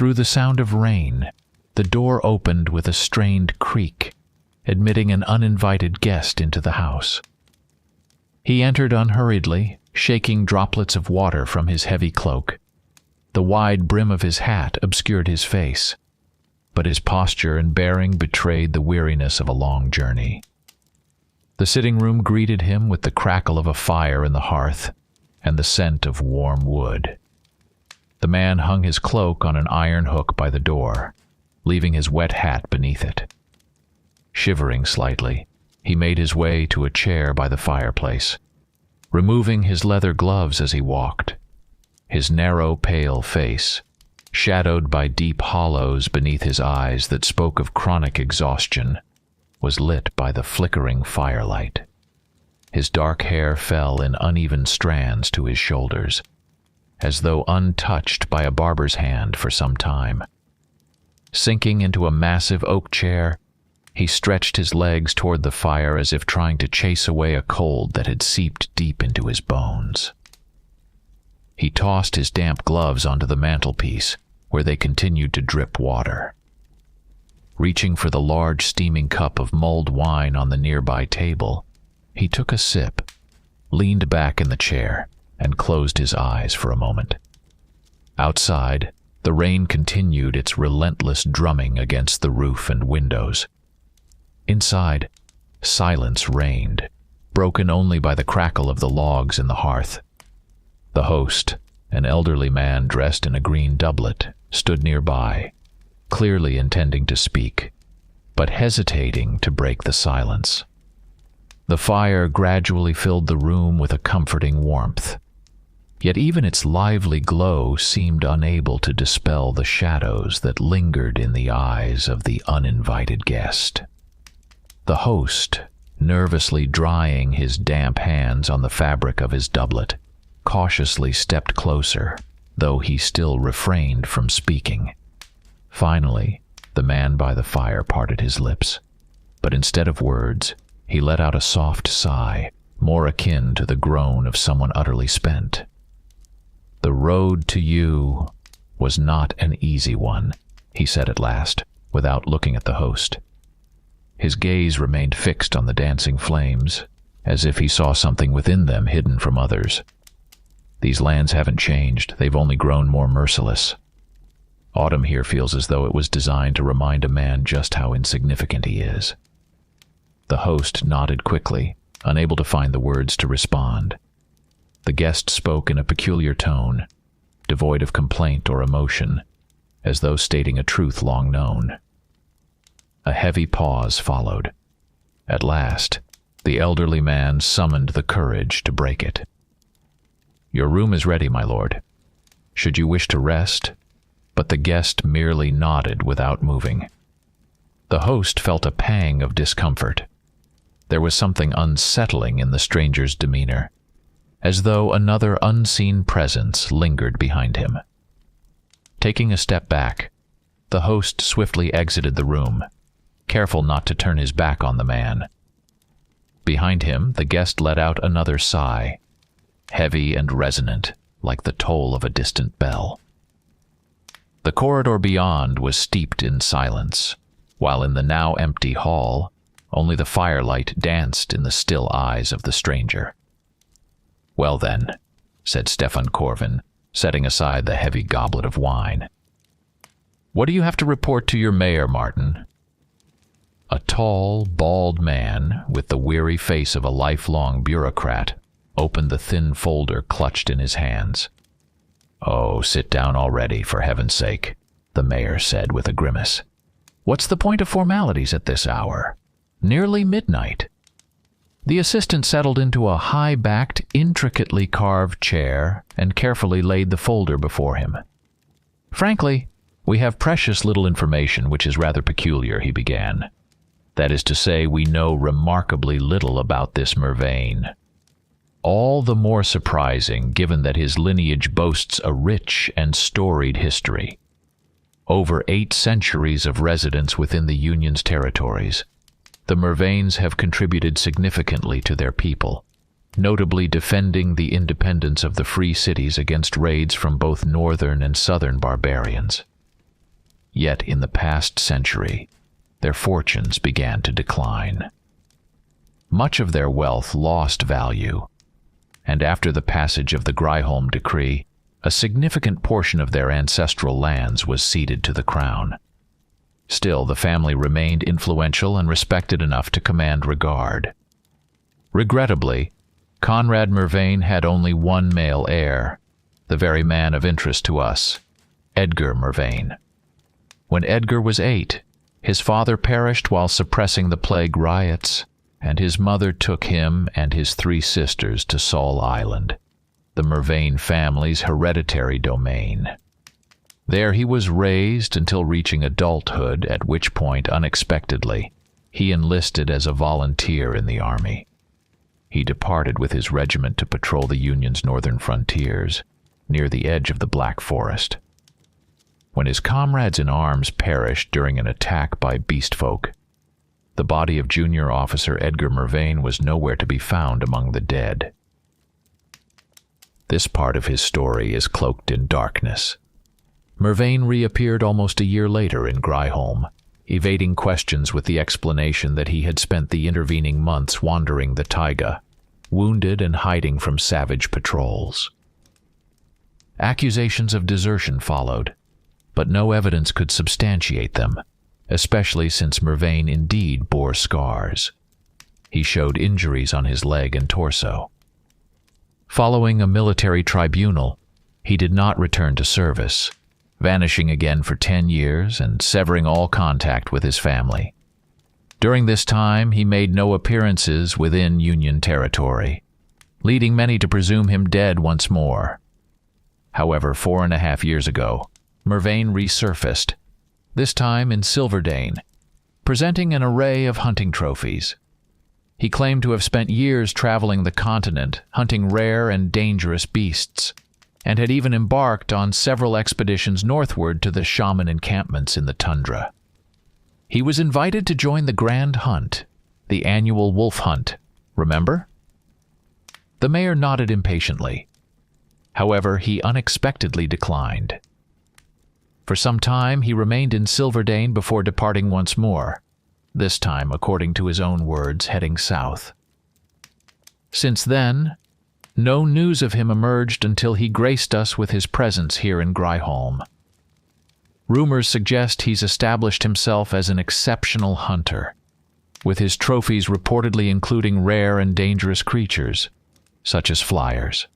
Through the sound of rain, the door opened with a strained creak, admitting an uninvited guest into the house. He entered unhurriedly, shaking droplets of water from his heavy cloak. The wide brim of his hat obscured his face, but his posture and bearing betrayed the weariness of a long journey. The sitting room greeted him with the crackle of a fire in the hearth and the scent of warm wood. The man hung his cloak on an iron hook by the door, leaving his wet hat beneath it. Shivering slightly, he made his way to a chair by the fireplace, removing his leather gloves as he walked. His narrow, pale face, shadowed by deep hollows beneath his eyes that spoke of chronic exhaustion, was lit by the flickering firelight. His dark hair fell in uneven strands to his shoulders, as though untouched by a barber's hand for some time. Sinking into a massive oak chair, he stretched his legs toward the fire as if trying to chase away a cold that had seeped deep into his bones. He tossed his damp gloves onto the mantelpiece, where they continued to drip water. Reaching for the large steaming cup of mulled wine on the nearby table, he took a sip, leaned back in the chair, and closed his eyes for a moment. Outside, the rain continued its relentless drumming against the roof and windows. Inside, silence reigned, broken only by the crackle of the logs in the hearth. The host, an elderly man dressed in a green doublet, stood nearby, clearly intending to speak, but hesitating to break the silence. The fire gradually filled the room with a comforting warmth, yet even its lively glow seemed unable to dispel the shadows that lingered in the eyes of the uninvited guest. The host, nervously drying his damp hands on the fabric of his doublet, cautiously stepped closer, though he still refrained from speaking. Finally, the man by the fire parted his lips, but instead of words, he let out a soft sigh, more akin to the groan of someone utterly spent. "The road to you was not an easy one," he said at last, without looking at the host. His gaze remained fixed on the dancing flames, as if he saw something within them hidden from others. "These lands haven't changed, they've only grown more merciless. Autumn here feels as though it was designed to remind a man just how insignificant he is." The host nodded quickly, unable to find the words to respond. The guest spoke in a peculiar tone, devoid of complaint or emotion, as though stating a truth long known. A heavy pause followed. At last, the elderly man summoned the courage to break it. "Your room is ready, my lord. Should you wish to rest?" But the guest merely nodded without moving. The host felt a pang of discomfort. There was something unsettling in the stranger's demeanor, as though another unseen presence lingered behind him. Taking a step back, the host swiftly exited the room, careful not to turn his back on the man. Behind him, the guest let out another sigh, heavy and resonant, like the toll of a distant bell. The corridor beyond was steeped in silence, while in the now empty hall, only the firelight danced in the still eyes of the stranger. "Well then," said Stefan Corvin, setting aside the heavy goblet of wine. "What do you have to report to your mayor, Martin?" A tall, bald man, with the weary face of a lifelong bureaucrat, opened the thin folder clutched in his hands. "Oh, sit down already, for heaven's sake," the mayor said with a grimace. "What's the point of formalities at this hour? Nearly midnight." The assistant settled into a high-backed, intricately carved chair and carefully laid the folder before him. "Frankly, we have precious little information, which is rather peculiar," he began. "That is to say, we know remarkably little about this Mervane. All the more surprising, given that his lineage boasts a rich and storied history. Over 8 centuries of residence within the Union's territories, the Mervanes have contributed significantly to their people, notably defending the independence of the free cities against raids from both northern and southern barbarians. Yet in the past century, their fortunes began to decline. Much of their wealth lost value, and after the passage of the Greiholm Decree, a significant portion of their ancestral lands was ceded to the crown. Still, the family remained influential and respected enough to command regard. Regrettably, Conrad Mervane had only one male heir, the very man of interest to us, Edgar Mervane. When Edgar was 8, his father perished while suppressing the plague riots, and his mother took him and his 3 sisters to Saul Island, the Mervane family's hereditary domain. There he was raised until reaching adulthood, at which point, unexpectedly, he enlisted as a volunteer in the army. He departed with his regiment to patrol the Union's northern frontiers, near the edge of the Black Forest. When his comrades in arms perished during an attack by beast folk, the body of Junior Officer Edgar Mervane was nowhere to be found among the dead. This part of his story is cloaked in darkness. Mervane reappeared almost a year later in Greiholm, evading questions with the explanation that he had spent the intervening months wandering the taiga, wounded and hiding from savage patrols. Accusations of desertion followed, but no evidence could substantiate them, especially since Mervane indeed bore scars. He showed injuries on his leg and torso. Following a military tribunal, he did not return to service, vanishing again for 10 years and severing all contact with his family. During this time, he made no appearances within Union territory, leading many to presume him dead once more. However, 4.5 years ago, Mervane resurfaced, this time in Silverdane, presenting an array of hunting trophies. He claimed to have spent years traveling the continent, hunting rare and dangerous beasts, and had even embarked on several expeditions northward to the shaman encampments in the tundra. He was invited to join the Grand Hunt, the annual wolf hunt, remember? The mayor nodded impatiently. However, he unexpectedly declined. For some time, he remained in Silverdane before departing once more, this time, according to his own words, heading south. Since then, no news of him emerged until he graced us with his presence here in Greiholm. Rumors suggest he's established himself as an exceptional hunter, with his trophies reportedly including rare and dangerous creatures, such as flyers.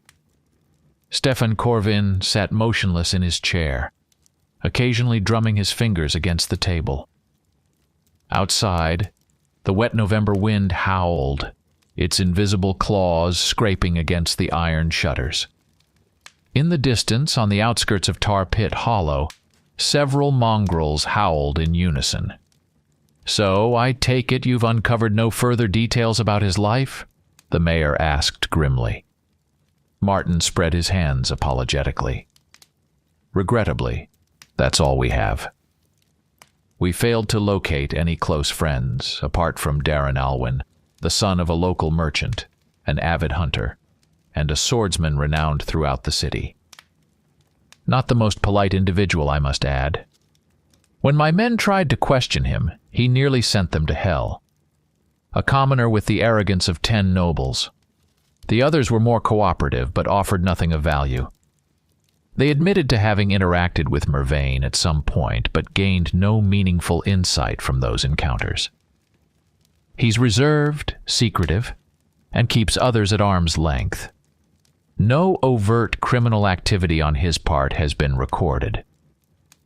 Stefan Corvin sat motionless in his chair, occasionally drumming his fingers against the table. Outside, the wet November wind howled, its invisible claws scraping against the iron shutters. In the distance, on the outskirts of Tar Pit Hollow, several mongrels howled in unison. "So, I take it you've uncovered no further details about his life?" the mayor asked grimly. Martin spread his hands apologetically. "Regrettably, that's all we have. We failed to locate any close friends, apart from Darren Alwyn, the son of a local merchant, an avid hunter, and a swordsman renowned throughout the city. Not the most polite individual, I must add. When my men tried to question him, he nearly sent them to hell. A commoner with the arrogance of 10 nobles. The others were more cooperative, but offered nothing of value. They admitted to having interacted with Mervane at some point, but gained no meaningful insight from those encounters. He's reserved, secretive, and keeps others at arm's length. No overt criminal activity on his part has been recorded,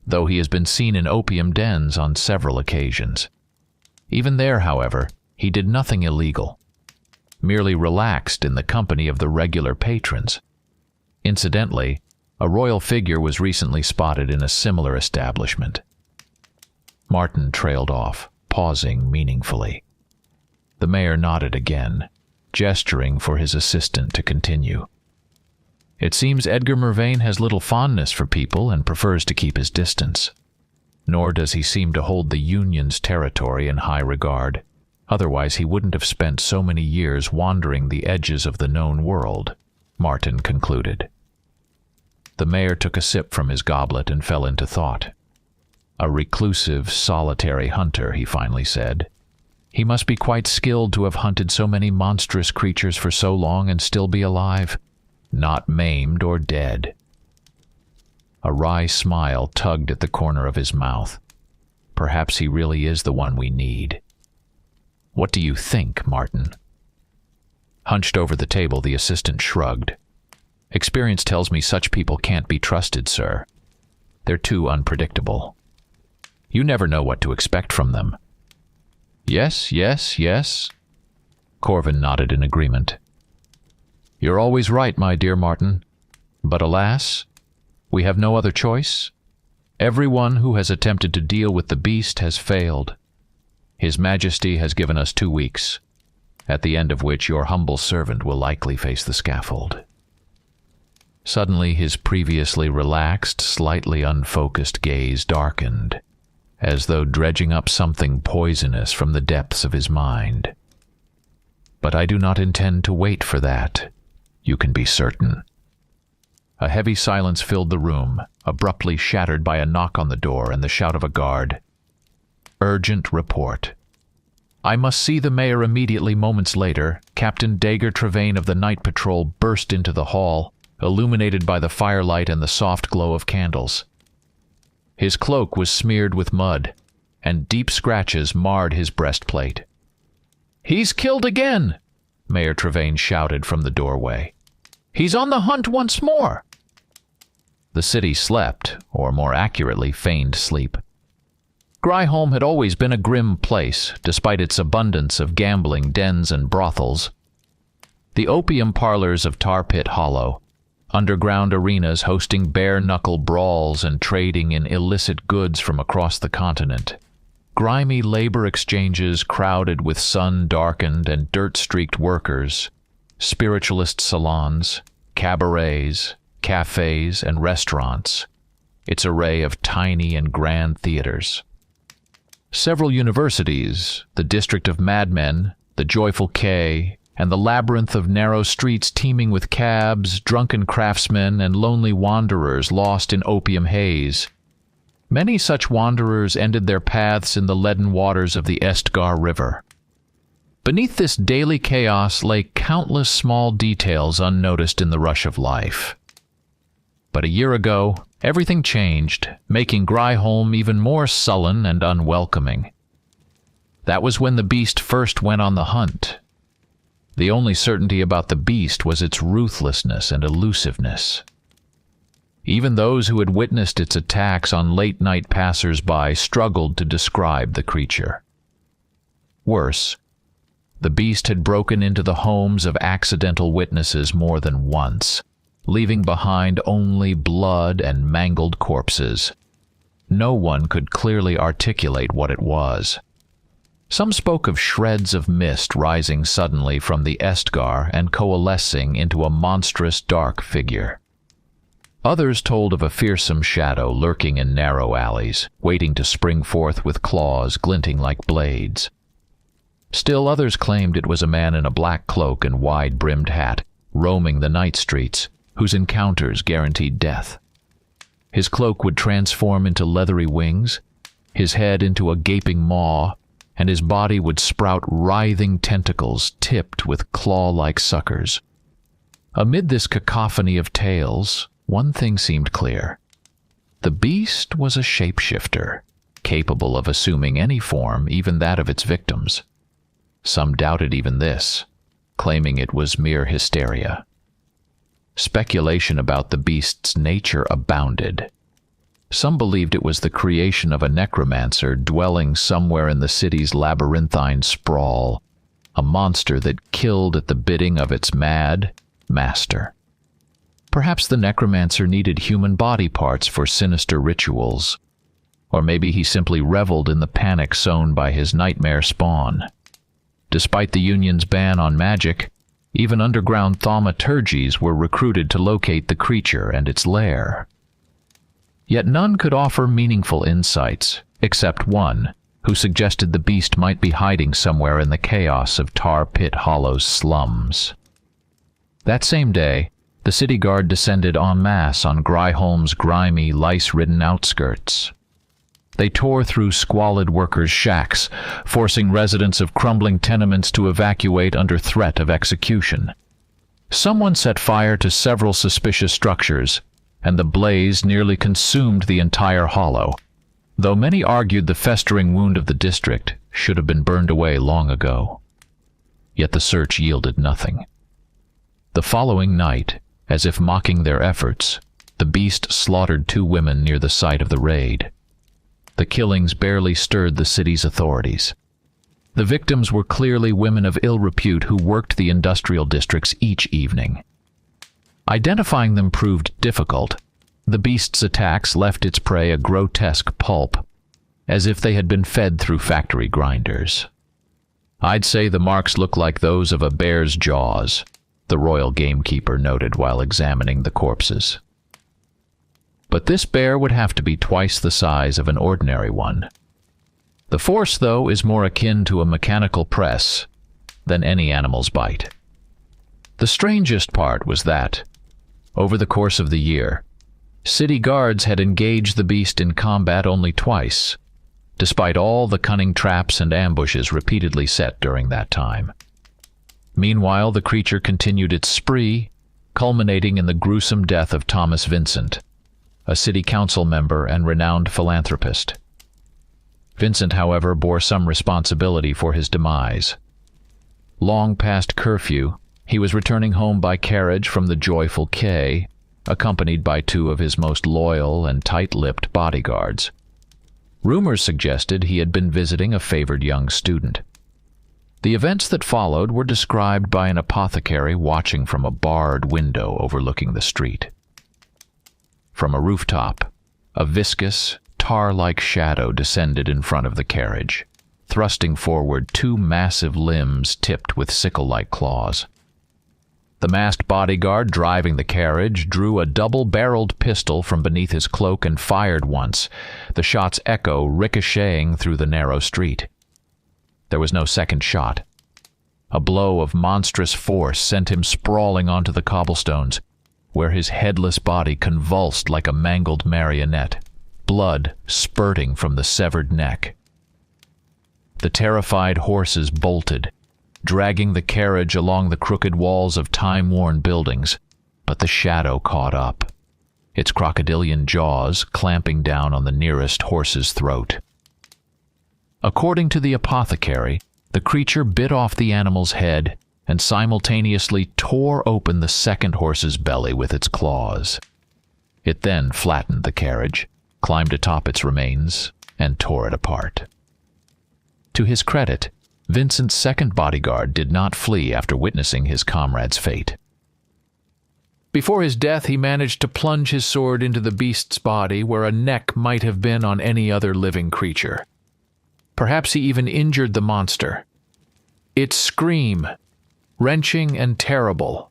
though he has been seen in opium dens on several occasions. Even there, however, he did nothing illegal, merely relaxed in the company of the regular patrons. Incidentally, a royal figure was recently spotted in a similar establishment. Martin trailed off, pausing meaningfully. The mayor nodded again, gesturing for his assistant to continue. It seems Edgar Mervane has little fondness for people and prefers to keep his distance. Nor does he seem to hold the Union's territory in high regard. Otherwise, he wouldn't have spent so many years wandering the edges of the known world, Martin concluded. The mayor took a sip from his goblet and fell into thought. A reclusive, solitary hunter, he finally said. He must be quite skilled to have hunted so many monstrous creatures for so long and still be alive, not maimed or dead. A wry smile tugged at the corner of his mouth. Perhaps he really is the one we need. What do you think, Martin? Hunched over the table, the assistant shrugged. Experience tells me such people can't be trusted, sir. They're too unpredictable. You never know what to expect from them. Yes, yes, yes. Corvin nodded in agreement. You're always right, my dear Martin. But alas, we have no other choice. Everyone who has attempted to deal with the beast has failed. His Majesty has given us 2 weeks, at the end of which your humble servant will likely face the scaffold. Suddenly his previously relaxed, slightly unfocused gaze darkened, as though dredging up something poisonous from the depths of his mind. But I do not intend to wait for that, you can be certain. A heavy silence filled the room, abruptly shattered by a knock on the door and the shout of a guard. Urgent report. I must see the mayor immediately. Moments later, Captain Dager Trevane of the Night Patrol burst into the hall, illuminated by the firelight and the soft glow of candles. His cloak was smeared with mud, and deep scratches marred his breastplate. "He's killed again!" Mayor Trevane shouted from the doorway. "He's on the hunt once more!" The city slept, or more accurately, feigned sleep. Gryholm had always been a grim place, despite its abundance of gambling dens and brothels. The opium parlors of Tar Pit Hollow, underground arenas hosting bare-knuckle brawls and trading in illicit goods from across the continent. Grimy labor exchanges crowded with sun-darkened and dirt-streaked workers, spiritualist salons, cabarets, cafes, and restaurants, its array of tiny and grand theaters. Several universities, the District of Madmen, the Joyful Quay, and the labyrinth of narrow streets teeming with cabs, drunken craftsmen, and lonely wanderers lost in opium haze. Many such wanderers ended their paths in the leaden waters of the Estgar River. Beneath this daily chaos lay countless small details unnoticed in the rush of life. But a year ago, everything changed, making Gryholm even more sullen and unwelcoming. That was when the beast first went on the hunt. The only certainty about the beast was its ruthlessness and elusiveness. Even those who had witnessed its attacks on late-night passers-by struggled to describe the creature. Worse, the beast had broken into the homes of accidental witnesses more than once, leaving behind only blood and mangled corpses. No one could clearly articulate what it was. Some spoke of shreds of mist rising suddenly from the Estgar and coalescing into a monstrous dark figure. Others told of a fearsome shadow lurking in narrow alleys, waiting to spring forth with claws glinting like blades. Still others claimed it was a man in a black cloak and wide-brimmed hat, roaming the night streets, whose encounters guaranteed death. His cloak would transform into leathery wings, his head into a gaping maw, and his body would sprout writhing tentacles tipped with claw-like suckers. Amid this cacophony of tales, one thing seemed clear. The beast was a shapeshifter, capable of assuming any form, even that of its victims. Some doubted even this, claiming it was mere hysteria. Speculation about the beast's nature abounded. Some believed it was the creation of a necromancer dwelling somewhere in the city's labyrinthine sprawl, a monster that killed at the bidding of its mad master. Perhaps the necromancer needed human body parts for sinister rituals, or maybe he simply reveled in the panic sown by his nightmare spawn. Despite the Union's ban on magic, even underground thaumaturgies were recruited to locate the creature and its lair. Yet none could offer meaningful insights, except one, who suggested the beast might be hiding somewhere in the chaos of Tar Pit Hollow's slums. That same day, the city guard descended en masse on Gryholm's grimy, lice-ridden outskirts. They tore through squalid workers' shacks, forcing residents of crumbling tenements to evacuate under threat of execution. Someone set fire to several suspicious structures, and the blaze nearly consumed the entire hollow, though many argued the festering wound of the district should have been burned away long ago. Yet the search yielded nothing. The following night, as if mocking their efforts, the beast slaughtered 2 women near the site of the raid. The killings barely stirred the city's authorities. The victims were clearly women of ill repute who worked the industrial districts each evening. Identifying them proved difficult. The beast's attacks left its prey a grotesque pulp, as if they had been fed through factory grinders. "I'd say the marks look like those of a bear's jaws," the royal gamekeeper noted while examining the corpses. But this bear would have to be twice the size of an ordinary one. The force, though, is more akin to a mechanical press than any animal's bite. The strangest part was that, over the course of the year, city guards had engaged the beast in combat only twice, despite all the cunning traps and ambushes repeatedly set during that time. Meanwhile, the creature continued its spree, culminating in the gruesome death of Thomas Vincent, a city council member and renowned philanthropist. Vincent, however, bore some responsibility for his demise. Long past curfew, he was returning home by carriage from the joyful quay, accompanied by 2 of his most loyal and tight-lipped bodyguards. Rumors suggested he had been visiting a favored young student. The events that followed were described by an apothecary watching from a barred window overlooking the street. From a rooftop, a viscous, tar-like shadow descended in front of the carriage, thrusting forward 2 massive limbs tipped with sickle-like claws. The masked bodyguard driving the carriage drew a double-barreled pistol from beneath his cloak and fired once, the shot's echo ricocheting through the narrow street. There was no second shot. A blow of monstrous force sent him sprawling onto the cobblestones, where his headless body convulsed like a mangled marionette, blood spurting from the severed neck. The terrified horses bolted, dragging the carriage along the crooked walls of time-worn buildings, but the shadow caught up, its crocodilian jaws clamping down on the nearest horse's throat. According to the apothecary, the creature bit off the animal's head and simultaneously tore open the second horse's belly with its claws. It then flattened the carriage, climbed atop its remains, and tore it apart. To his credit, Vincent's second bodyguard did not flee after witnessing his comrade's fate. Before his death, he managed to plunge his sword into the beast's body where a neck might have been on any other living creature. Perhaps he even injured the monster. Its scream, wrenching and terrible,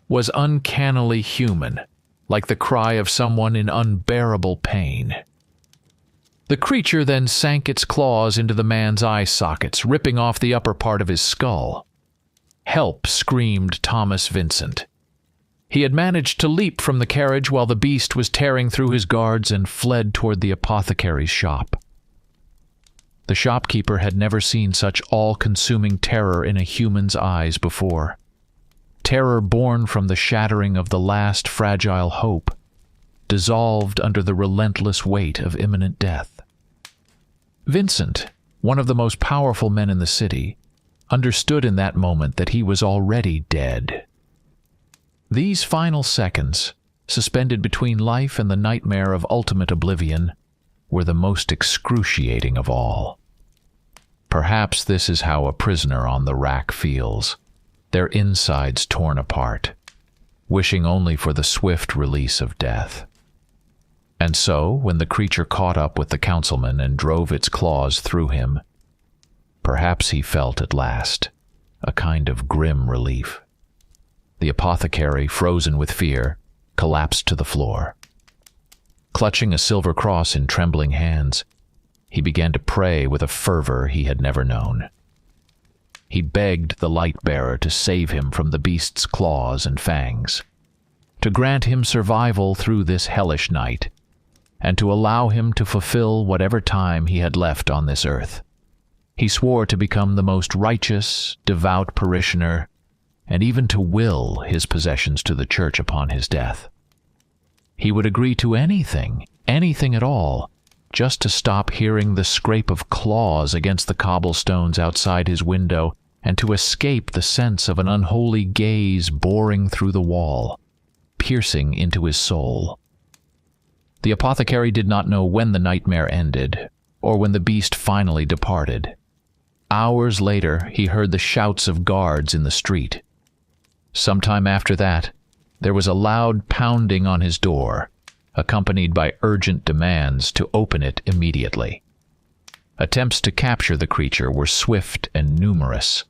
was uncannily human, like the cry of someone in unbearable pain. The creature then sank its claws into the man's eye sockets, ripping off the upper part of his skull. "Help!" screamed Thomas Vincent. He had managed to leap from the carriage while the beast was tearing through his guards and fled toward the apothecary's shop. The shopkeeper had never seen such all-consuming terror in a human's eyes before. Terror born from the shattering of the last fragile hope, dissolved under the relentless weight of imminent death. Vincent, one of the most powerful men in the city, understood in that moment that he was already dead. These final seconds, suspended between life and the nightmare of ultimate oblivion, were the most excruciating of all. Perhaps this is how a prisoner on the rack feels, their insides torn apart, wishing only for the swift release of death. And so, when the creature caught up with the councilman and drove its claws through him, perhaps he felt at last a kind of grim relief. The apothecary, frozen with fear, collapsed to the floor. Clutching a silver cross in trembling hands, he began to pray with a fervor he had never known. He begged the light-bearer to save him from the beast's claws and fangs, to grant him survival through this hellish night, and to allow him to fulfill whatever time he had left on this earth. He swore to become the most righteous, devout parishioner, and even to will his possessions to the church upon his death. He would agree to anything, anything at all, just to stop hearing the scrape of claws against the cobblestones outside his window and to escape the sense of an unholy gaze boring through the wall, piercing into his soul. The apothecary did not know when the nightmare ended, or when the beast finally departed. Hours later, he heard the shouts of guards in the street. Sometime after that, there was a loud pounding on his door, accompanied by urgent demands to open it immediately. Attempts to capture the creature were swift and numerous.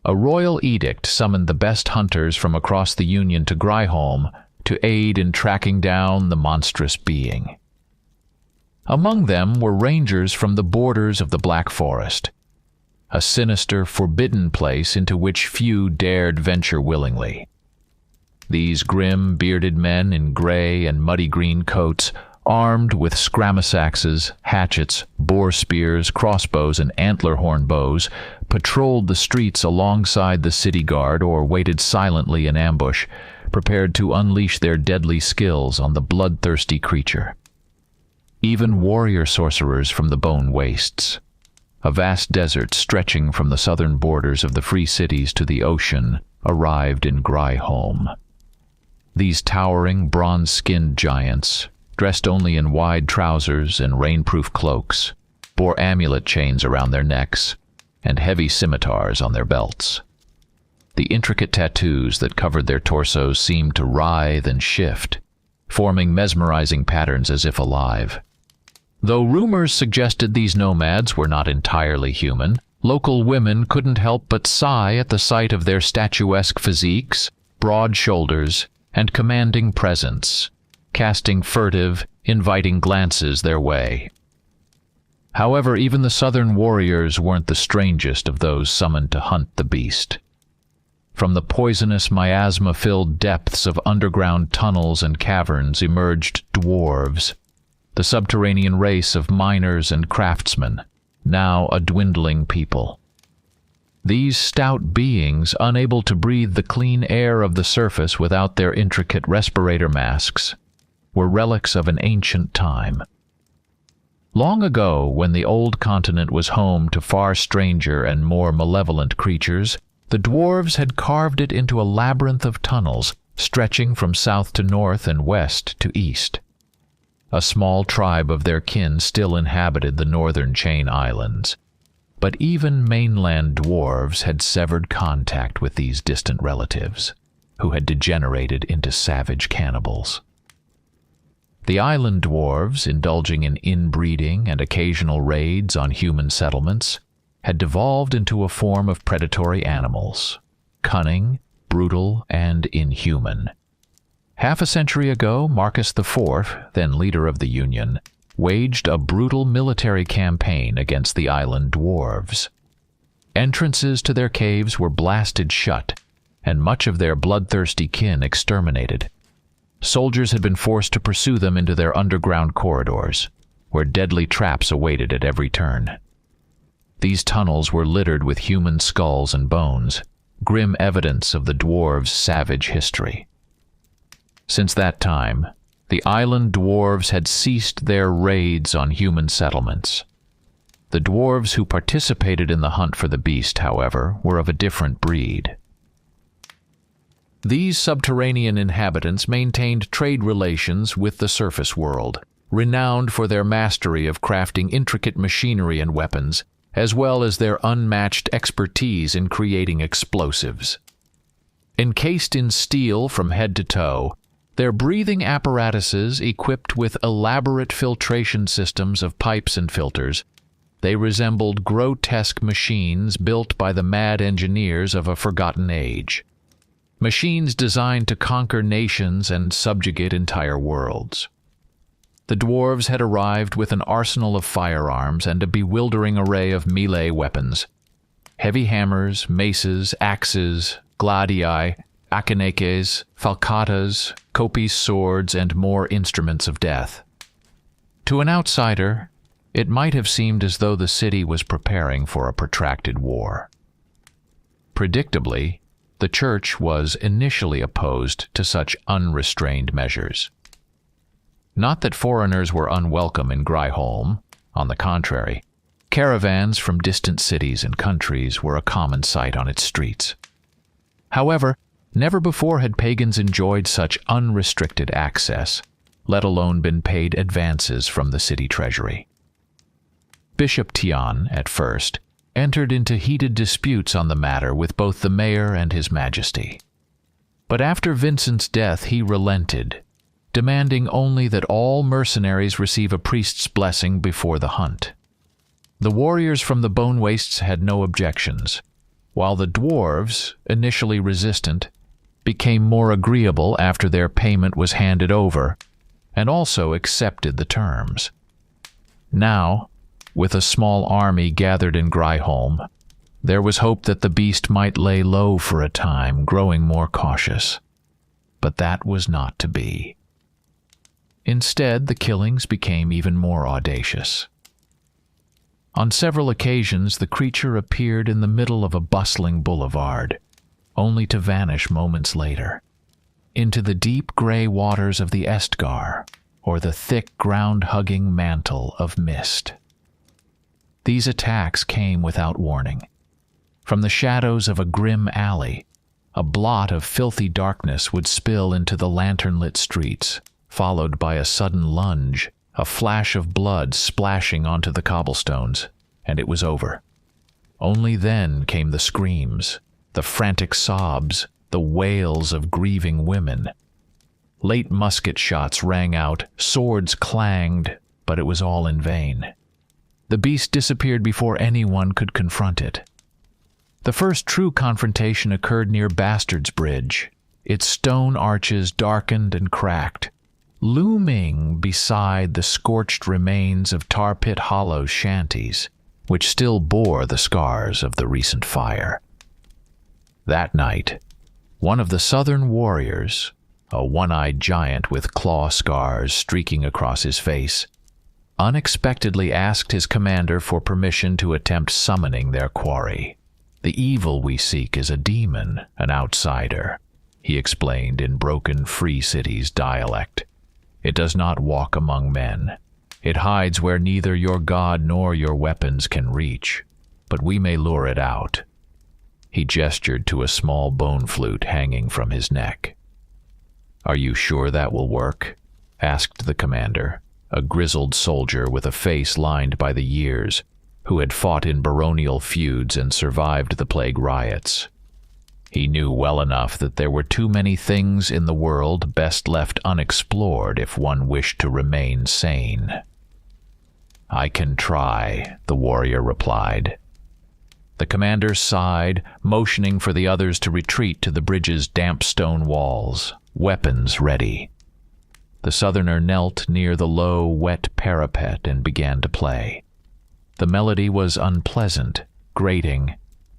A royal edict summoned the best hunters from across the Union to Gryholm to aid in tracking down the monstrous being. Among them were rangers from the borders of the Black Forest, a sinister, forbidden place into which few dared venture willingly. These grim, bearded men in gray and muddy green coats, armed with scramasaxes, hatchets, boar spears, crossbows, and antler-horn bows, patrolled the streets alongside the city guard or waited silently in ambush, prepared to unleash their deadly skills on the bloodthirsty creature. Even warrior sorcerers from the Bone Wastes, a vast desert stretching from the southern borders of the free cities to the ocean, arrived in Gryholm. These towering, bronze-skinned giants, dressed only in wide trousers and rainproof cloaks, bore amulet chains around their necks and heavy scimitars on their belts. The intricate tattoos that covered their torsos seemed to writhe and shift, forming mesmerizing patterns as if alive. Though rumors suggested these nomads were not entirely human, local women couldn't help but sigh at the sight of their statuesque physiques, broad shoulders, and commanding presence, casting furtive, inviting glances their way. However, even the southern warriors weren't the strangest of those summoned to hunt the beast. From the poisonous, miasma-filled depths of underground tunnels and caverns emerged dwarves, the subterranean race of miners and craftsmen, now a dwindling people. These stout beings, unable to breathe the clean air of the surface without their intricate respirator masks, were relics of an ancient time. Long ago, when the old continent was home to far stranger and more malevolent creatures, the dwarves had carved it into a labyrinth of tunnels, stretching from south to north and west to east. A small tribe of their kin still inhabited the northern chain islands, but even mainland dwarves had severed contact with these distant relatives, who had degenerated into savage cannibals. The island dwarves, indulging in inbreeding and occasional raids on human settlements, had devolved into a form of predatory animals, cunning, brutal, and inhuman. Half a century ago, Marcus IV, then leader of the Union, waged a brutal military campaign against the island dwarves. Entrances to their caves were blasted shut, and much of their bloodthirsty kin exterminated. Soldiers had been forced to pursue them into their underground corridors, where deadly traps awaited at every turn. These tunnels were littered with human skulls and bones, grim evidence of the dwarves' savage history. Since that time, the island dwarves had ceased their raids on human settlements. The dwarves who participated in the hunt for the beast, however, were of a different breed. These subterranean inhabitants maintained trade relations with the surface world, renowned for their mastery of crafting intricate machinery and weapons, as well as their unmatched expertise in creating explosives. Encased in steel from head to toe, their breathing apparatuses, equipped with elaborate filtration systems of pipes and filters, they resembled grotesque machines built by the mad engineers of a forgotten age. Machines designed to conquer nations and subjugate entire worlds. The dwarves had arrived with an arsenal of firearms and a bewildering array of melee weapons. Heavy hammers, maces, axes, gladii, akanekes, falcatas, kopis swords, and more instruments of death. To an outsider, it might have seemed as though the city was preparing for a protracted war. Predictably, the church was initially opposed to such unrestrained measures. Not that foreigners were unwelcome in Gryholm. On the contrary, caravans from distant cities and countries were a common sight on its streets. However, never before had pagans enjoyed such unrestricted access, let alone been paid advances from the city treasury. Bishop Tian, at first, entered into heated disputes on the matter with both the mayor and his majesty. But after Vincent's death he relented, demanding only that all mercenaries receive a priest's blessing before the hunt. The warriors from the Bone Wastes had no objections, while the dwarves, initially resistant, became more agreeable after their payment was handed over, and also accepted the terms. Now, with a small army gathered in Gryholm, there was hope that the beast might lay low for a time, growing more cautious. But that was not to be. Instead, the killings became even more audacious. On several occasions, the creature appeared in the middle of a bustling boulevard, only to vanish moments later, into the deep gray waters of the Estgar, or the thick ground-hugging mantle of mist. These attacks came without warning. From the shadows of a grim alley, a blot of filthy darkness would spill into the lantern-lit streets, followed by a sudden lunge, a flash of blood splashing onto the cobblestones, and it was over. Only then came the screams, the frantic sobs, the wails of grieving women. Late musket shots rang out, swords clanged, but it was all in vain. The beast disappeared before anyone could confront it. The first true confrontation occurred near Bastard's Bridge, its stone arches darkened and cracked, looming beside the scorched remains of Tar Pit Hollow's shanties, which still bore the scars of the recent fire. That night, one of the southern warriors, a one-eyed giant with claw scars streaking across his face, unexpectedly asked his commander for permission to attempt summoning their quarry. "The evil we seek is a demon, an outsider," he explained in broken Free Cities dialect. "It does not walk among men. It hides where neither your god nor your weapons can reach, but we may lure it out." He gestured to a small bone flute hanging from his neck. "Are you sure that will work?" asked the commander, a grizzled soldier with a face lined by the years, who had fought in baronial feuds and survived the plague riots. He knew well enough that there were too many things in the world best left unexplored if one wished to remain sane. "I can try," the warrior replied. The commander sighed, motioning for the others to retreat to the bridge's damp stone walls, weapons ready. The southerner knelt near the low, wet parapet and began to play. The melody was unpleasant, grating,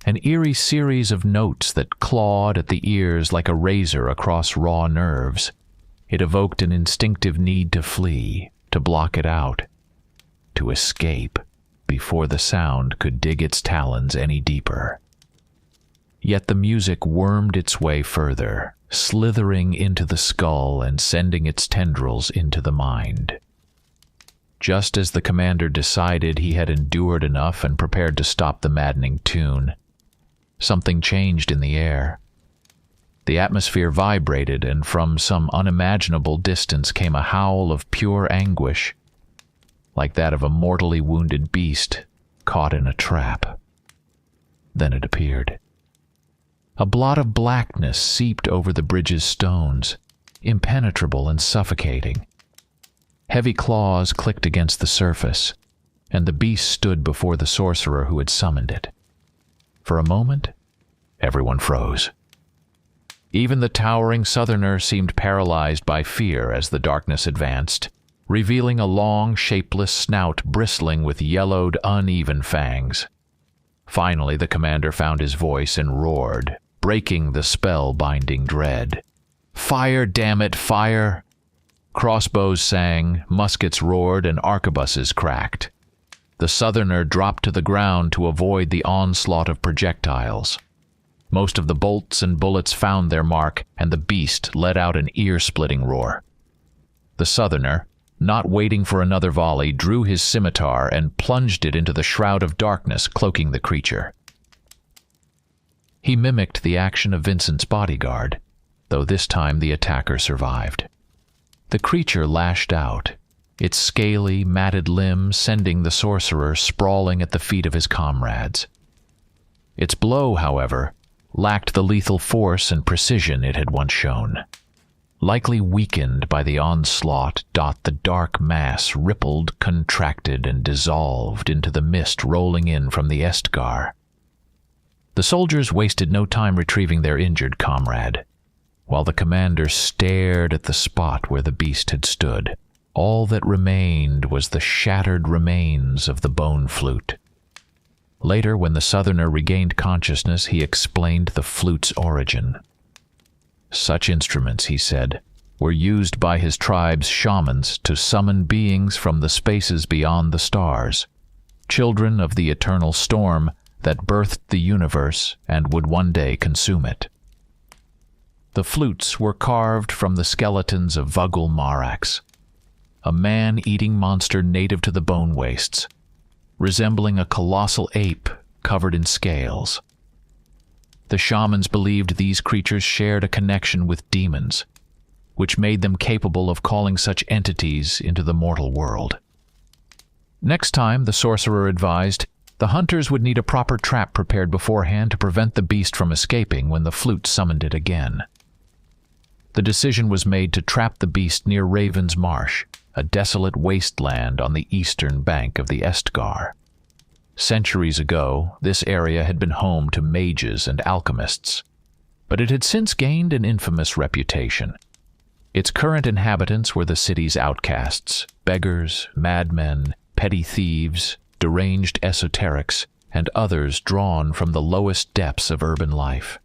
an eerie series of notes that clawed at the ears like a razor across raw nerves. It evoked an instinctive need to flee, to block it out, to escape before the sound could dig its talons any deeper. Yet the music wormed its way further, slithering into the skull and sending its tendrils into the mind. Just as the commander decided he had endured enough and prepared to stop the maddening tune, something changed in the air. The atmosphere vibrated, and from some unimaginable distance came a howl of pure anguish, like that of a mortally wounded beast caught in a trap. Then it appeared. A blot of blackness seeped over the bridge's stones, impenetrable and suffocating. Heavy claws clicked against the surface, and the beast stood before the sorcerer who had summoned it. For a moment, everyone froze. Even the towering southerner seemed paralyzed by fear as the darkness advanced, revealing a long, shapeless snout bristling with yellowed, uneven fangs. Finally, the commander found his voice and roared, breaking the spell-binding dread. "Fire, damn it, fire!" Crossbows sang, muskets roared, and arquebuses cracked. The Southerner dropped to the ground to avoid the onslaught of projectiles. Most of the bolts and bullets found their mark, and the beast let out an ear-splitting roar. The Southerner, not waiting for another volley, drew his scimitar and plunged it into the shroud of darkness cloaking the creature. He mimicked the action of Vincent's bodyguard, though this time the attacker survived. The creature lashed out, its scaly, matted limbs sending the sorcerer sprawling at the feet of his comrades. Its blow, however, lacked the lethal force and precision it had once shown. Likely weakened by the onslaught, the dark mass rippled, contracted, and dissolved into the mist rolling in from the Estgar. The soldiers wasted no time retrieving their injured comrade, while the commander stared at the spot where the beast had stood. All that remained was the shattered remains of the bone flute. Later, when the Southerner regained consciousness, he explained the flute's origin. Such instruments, he said, were used by his tribe's shamans to summon beings from the spaces beyond the stars, children of the eternal storm that birthed the universe and would one day consume it. The flutes were carved from the skeletons of Vugul Marax, a man-eating monster native to the bone wastes, resembling a colossal ape covered in scales. The shamans believed these creatures shared a connection with demons, which made them capable of calling such entities into the mortal world. Next time, the sorcerer advised, the hunters would need a proper trap prepared beforehand to prevent the beast from escaping when the flute summoned it again. The decision was made to trap the beast near Raven's Marsh, a desolate wasteland on the eastern bank of the Estgar. Centuries ago, this area had been home to mages and alchemists, but it had since gained an infamous reputation. Its current inhabitants were the city's outcasts, beggars, madmen, petty thieves, deranged esoterics, and others drawn from the lowest depths of urban life.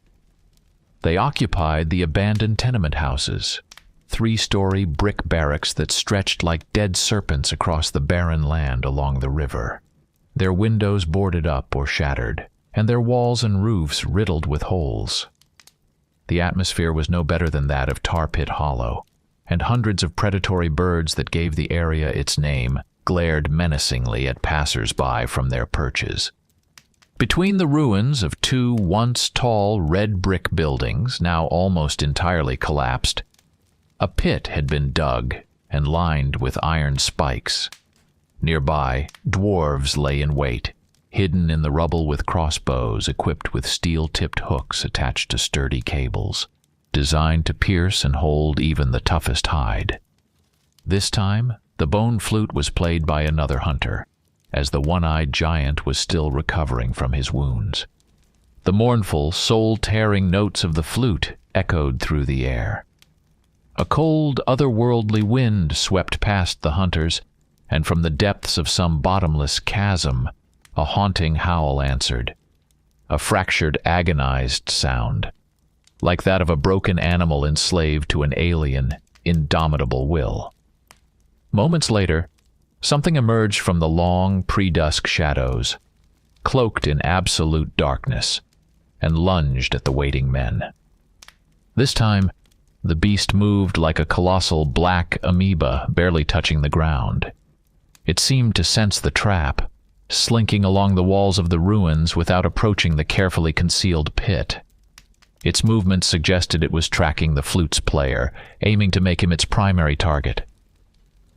They occupied the abandoned tenement houses, three-story brick barracks that stretched like dead serpents across the barren land along the river. Their windows boarded up or shattered, and their walls and roofs riddled with holes. The atmosphere was no better than that of Tar Pit Hollow, and hundreds of predatory birds that gave the area its name glared menacingly at passers-by from their perches. Between the ruins of two once tall red brick buildings, now almost entirely collapsed, a pit had been dug and lined with iron spikes. Nearby, dwarves lay in wait, hidden in the rubble with crossbows equipped with steel-tipped hooks attached to sturdy cables, designed to pierce and hold even the toughest hide. This time, the bone flute was played by another hunter, as the one-eyed giant was still recovering from his wounds. The mournful, soul-tearing notes of the flute echoed through the air. A cold, otherworldly wind swept past the hunters, and from the depths of some bottomless chasm, a haunting howl answered, a fractured, agonized sound, like that of a broken animal enslaved to an alien, indomitable will. Moments later, something emerged from the long, pre-dusk shadows, cloaked in absolute darkness, and lunged at the waiting men. This time, the beast moved like a colossal black amoeba barely touching the ground. It seemed to sense the trap, slinking along the walls of the ruins without approaching the carefully concealed pit. Its movements suggested it was tracking the flute's player, aiming to make him its primary target.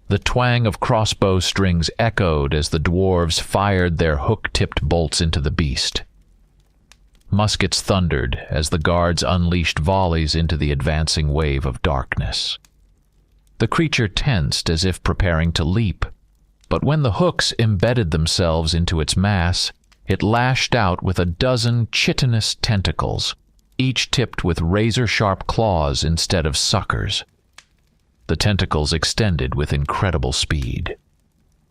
The twang of crossbow strings echoed as the dwarves fired their hook-tipped bolts into the beast. Muskets thundered as the guards unleashed volleys into the advancing wave of darkness. The creature tensed as if preparing to leap, but when the hooks embedded themselves into its mass, it lashed out with a dozen chitinous tentacles, each tipped with razor-sharp claws instead of suckers. The tentacles extended with incredible speed.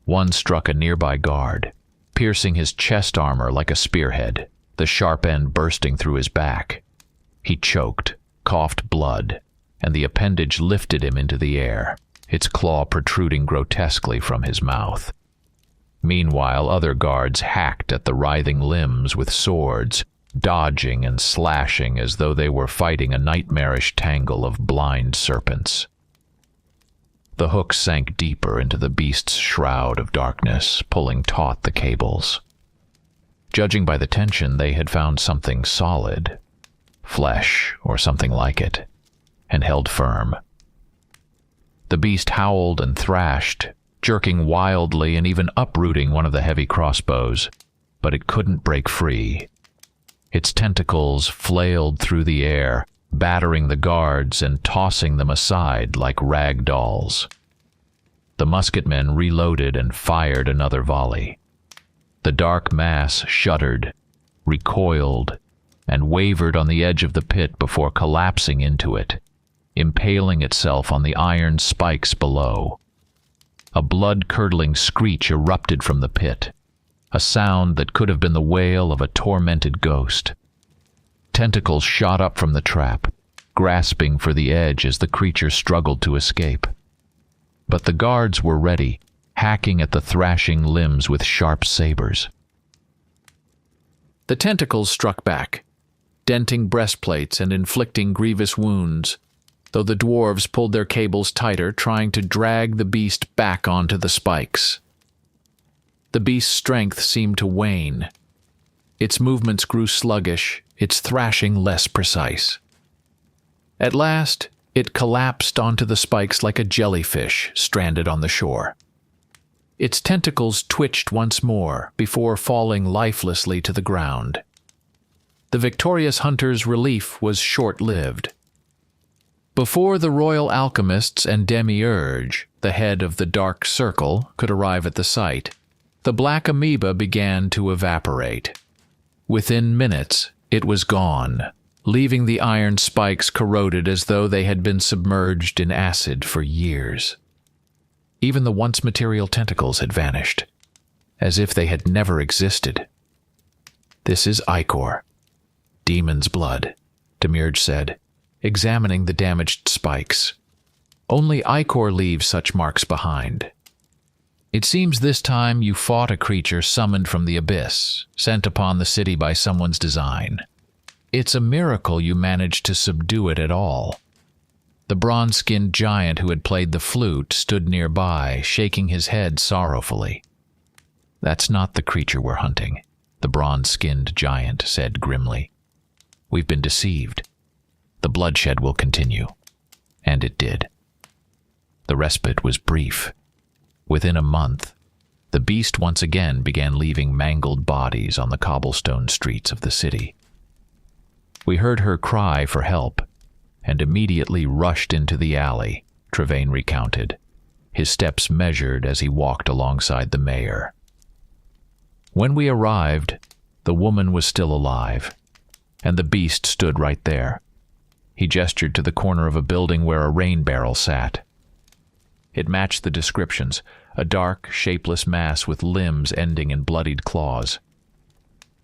One struck a nearby guard, piercing his chest armor like a spearhead, the sharp end bursting through his back. He choked, coughed blood, and the appendage lifted him into the air. its claw protruding grotesquely from his mouth. Meanwhile, other guards hacked at the writhing limbs with swords, dodging and slashing as though they were fighting a nightmarish tangle of blind serpents. The hooks sank deeper into the beast's shroud of darkness, pulling taut the cables. Judging by the tension, they had found something solid, flesh or something like it, and held firm. The beast howled and thrashed, jerking wildly and even uprooting one of the heavy crossbows, but it couldn't break free. Its tentacles flailed through the air, battering the guards and tossing them aside like rag dolls. The musketmen reloaded and fired another volley. The dark mass shuddered, recoiled, and wavered on the edge of the pit before collapsing into it, impaling itself on the iron spikes below. A blood-curdling screech erupted from the pit, a sound that could have been the wail of a tormented ghost. Tentacles shot up from the trap, grasping for the edge as the creature struggled to escape. But the guards were ready, hacking at the thrashing limbs with sharp sabers. The tentacles struck back, denting breastplates and inflicting grievous wounds, though the dwarves pulled their cables tighter, trying to drag the beast back onto the spikes. The beast's strength seemed to wane. Its movements grew sluggish, its thrashing less precise. At last, it collapsed onto the spikes like a jellyfish stranded on the shore. Its tentacles twitched once more before falling lifelessly to the ground. The victorious hunter's relief was short-lived. Before the royal alchemists and demiurge, the head of the Dark Circle, could arrive at the site, the black amoeba began to evaporate. Within minutes, it was gone, leaving the iron spikes corroded as though they had been submerged in acid for years. Even the once material tentacles had vanished, as if they had never existed. "This is ichor, demon's blood," Demiurge said, examining the damaged spikes. "Only ichor leaves such marks behind. It seems this time you fought a creature summoned from the abyss, sent upon the city by someone's design. It's a miracle you managed to subdue it at all." The bronze-skinned giant who had played the flute stood nearby, shaking his head sorrowfully. "That's not the creature we're hunting," the bronze-skinned giant said grimly. "We've been deceived. The bloodshed will continue." And it did. The respite was brief. Within a month, the beast once again began leaving mangled bodies on the cobblestone streets of the city. We heard her cry for help, and immediately rushed into the alley, Trevane recounted, his steps measured as he walked alongside the mayor. When we arrived, the woman was still alive, and the beast stood right there. He gestured to the corner of a building where a rain barrel sat. It matched the descriptions, a dark, shapeless mass with limbs ending in bloodied claws.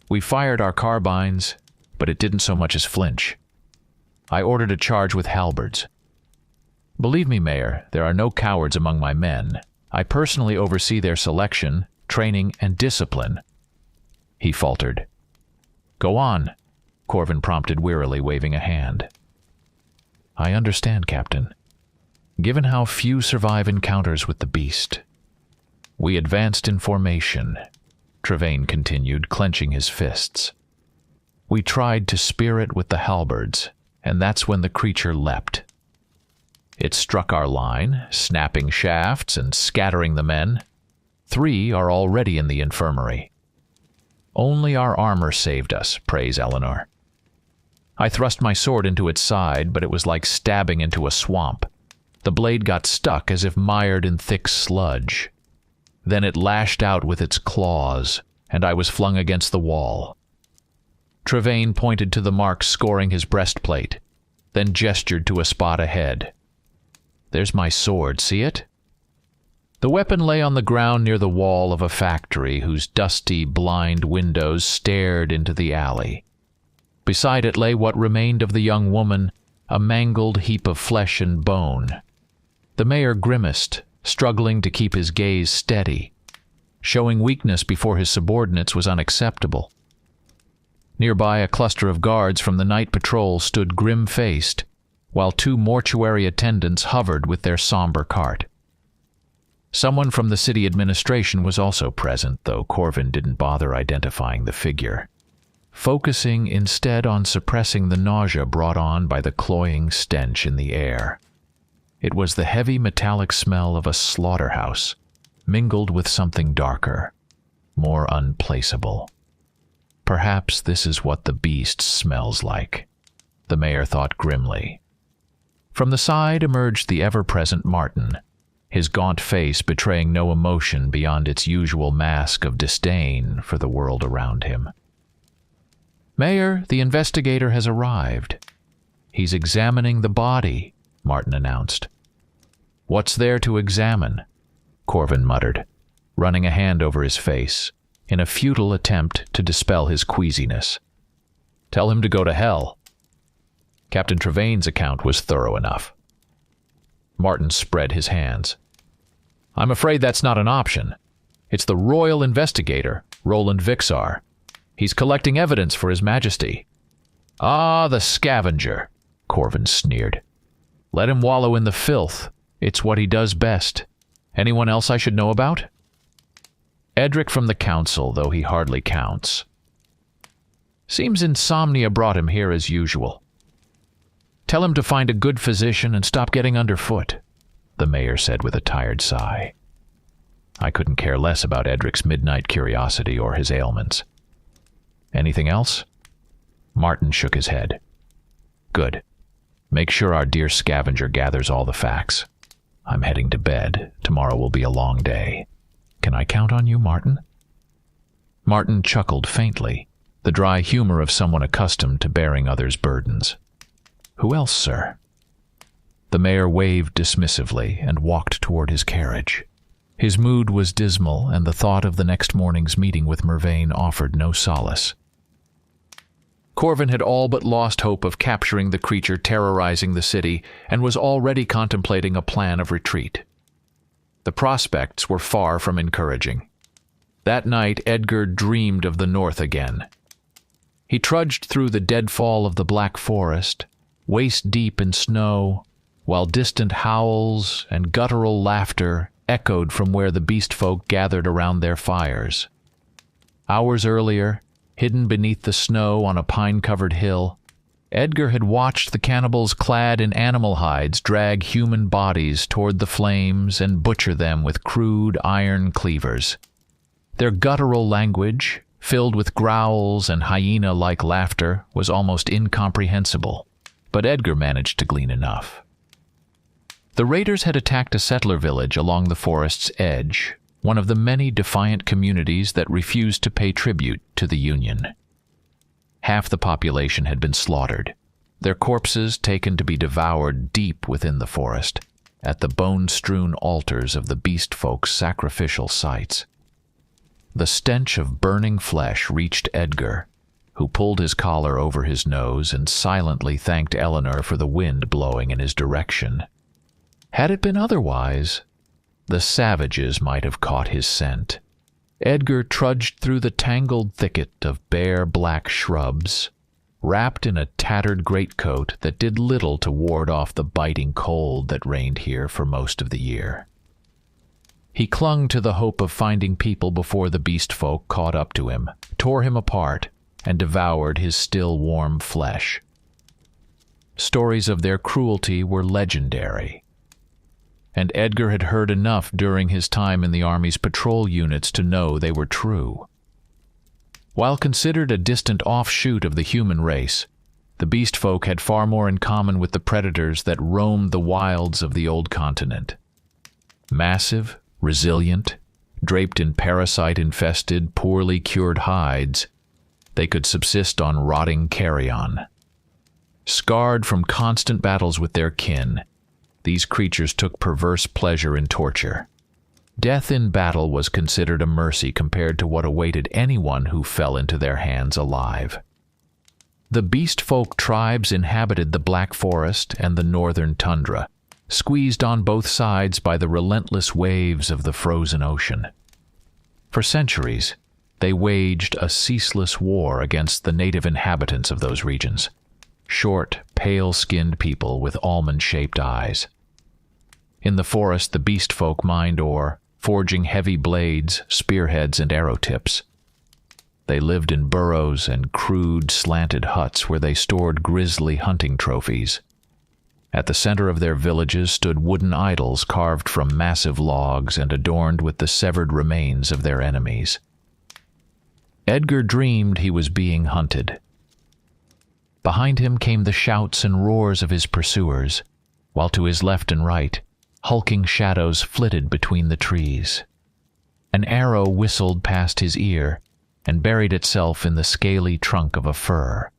We fired our carbines, but it didn't so much as flinch. I ordered a charge with halberds. "Believe me, Mayor, there are no cowards among my men. I personally oversee their selection, training, and discipline." He faltered. "Go on," Corvin prompted wearily, waving a hand. "I understand, Captain. Given how few survive encounters with the beast, we advanced in formation," Trevane continued, clenching his fists. "We tried to spear it with the halberds, and that's when the creature leapt. It struck our line, snapping shafts and scattering the men. 3 are already in the infirmary. Only our armor saved us, praise Eleanor. I thrust my sword into its side, but it was like stabbing into a swamp. The blade got stuck as if mired in thick sludge. Then it lashed out with its claws, and I was flung against the wall." Trevane pointed to the mark scoring his breastplate, then gestured to a spot ahead. "There's my sword, see it?" The weapon lay on the ground near the wall of a factory whose dusty, blind windows stared into the alley. Beside it lay what remained of the young woman, a mangled heap of flesh and bone. The mayor grimaced, struggling to keep his gaze steady. Showing weakness before his subordinates was unacceptable. Nearby, a cluster of guards from the night patrol stood grim-faced, while 2 mortuary attendants hovered with their somber cart. Someone from the city administration was also present, though Corvin didn't bother identifying the figure, focusing instead on suppressing the nausea brought on by the cloying stench in the air. It was the heavy metallic smell of a slaughterhouse, mingled with something darker, more unplaceable. Perhaps this is what the beast smells like, the mayor thought grimly. From the side emerged the ever-present Martin, his gaunt face betraying no emotion beyond its usual mask of disdain for the world around him. "Mayor, the investigator has arrived. He's examining the body," Martin announced. "What's there to examine?" Corvin muttered, running a hand over his face, in a futile attempt to dispel his queasiness. "Tell him to go to hell." Captain Trevaine's account was thorough enough. Martin spread his hands. "I'm afraid that's not an option. It's the royal investigator, Roland Vixar. He's collecting evidence for His Majesty." "Ah, the scavenger," Corvin sneered. "Let him wallow in the filth. It's what he does best. Anyone else I should know about?" "Edric from the council, though he hardly counts. Seems insomnia brought him here as usual. Tell him to find a good physician and stop getting underfoot," the mayor said with a tired sigh. I couldn't care less about Edric's midnight curiosity or his ailments. "Anything else?" Martin shook his head. "Good. Make sure our dear scavenger gathers all the facts. I'm heading to bed. Tomorrow will be a long day. Can I count on you, Martin?" Martin chuckled faintly, the dry humor of someone accustomed to bearing others' burdens. "Who else, sir?" The mayor waved dismissively and walked toward his carriage. His mood was dismal, and the thought of the next morning's meeting with Mervain offered no solace. Corvin had all but lost hope of capturing the creature terrorizing the city and was already contemplating a plan of retreat. The prospects were far from encouraging. That night, Edgar dreamed of the north again. He trudged through the deadfall of the Black Forest, waist-deep in snow, while distant howls and guttural laughter echoed from where the beast folk gathered around their fires. Hours earlier, hidden beneath the snow on a pine-covered hill, Edgar had watched the cannibals clad in animal hides drag human bodies toward the flames and butcher them with crude iron cleavers. Their guttural language, filled with growls and hyena-like laughter, was almost incomprehensible, but Edgar managed to glean enough. The raiders had attacked a settler village along the forest's edge, one of the many defiant communities that refused to pay tribute to the Union. Half the population had been slaughtered, their corpses taken to be devoured deep within the forest, at the bone-strewn altars of the beast folk's sacrificial sites. The stench of burning flesh reached Edgar, who pulled his collar over his nose and silently thanked Eleanor for the wind blowing in his direction. Had it been otherwise, the savages might have caught his scent. Edgar trudged through the tangled thicket of bare black shrubs, wrapped in a tattered greatcoat that did little to ward off the biting cold that reigned here for most of the year. He clung to the hope of finding people before the beast folk caught up to him, tore him apart, and devoured his still warm flesh. Stories of their cruelty were legendary, and Edgar had heard enough during his time in the Army's patrol units to know they were true. While considered a distant offshoot of the human race, the beast folk had far more in common with the predators that roamed the wilds of the old continent. Massive, resilient, draped in parasite-infested, poorly cured hides, they could subsist on rotting carrion. Scarred from constant battles with their kin, these creatures took perverse pleasure in torture. Death in battle was considered a mercy compared to what awaited anyone who fell into their hands alive. The beast folk tribes inhabited the Black Forest and the northern tundra, squeezed on both sides by the relentless waves of the frozen ocean. For centuries, they waged a ceaseless war against the native inhabitants of those regions, short, pale-skinned people with almond-shaped eyes. In the forest, the beast folk mined ore, forging heavy blades, spearheads, and arrow tips. They lived in burrows and crude, slanted huts where they stored grisly hunting trophies. At the center of their villages stood wooden idols carved from massive logs and adorned with the severed remains of their enemies. Edgar dreamed he was being hunted. Behind him came the shouts and roars of his pursuers, while to his left and right, hulking shadows flitted between the trees. An arrow whistled past his ear and buried itself in the scaly trunk of a fir.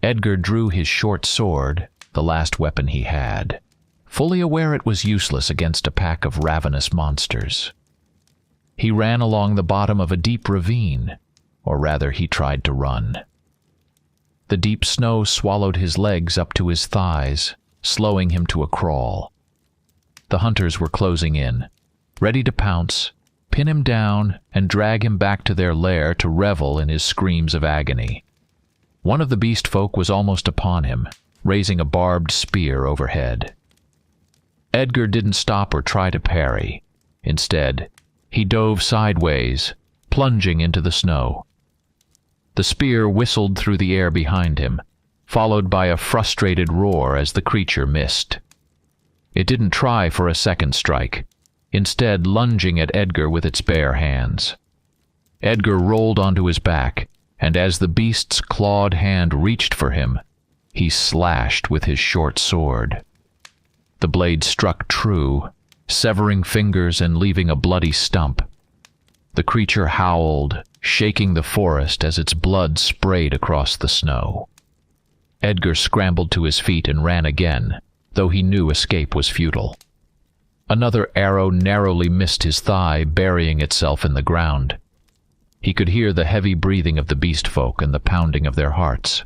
Edgar drew his short sword, the last weapon he had, fully aware it was useless against a pack of ravenous monsters. He ran along the bottom of a deep ravine, or rather he tried to run. The deep snow swallowed his legs up to his thighs, slowing him to a crawl. The hunters were closing in, ready to pounce, pin him down, and drag him back to their lair to revel in his screams of agony. One of the beast folk was almost upon him, raising a barbed spear overhead. Edgar didn't stop or try to parry. Instead, he dove sideways, plunging into the snow. The spear whistled through the air behind him, followed by a frustrated roar as the creature missed. It didn't try for a second strike, instead lunging at Edgar with its bare hands. Edgar rolled onto his back, and as the beast's clawed hand reached for him, he slashed with his short sword. The blade struck true, severing fingers and leaving a bloody stump. The creature howled, shaking the forest as its blood sprayed across the snow. Edgar scrambled to his feet and ran again, though he knew escape was futile. Another arrow narrowly missed his thigh, burying itself in the ground. He could hear the heavy breathing of the beast folk and the pounding of their hearts,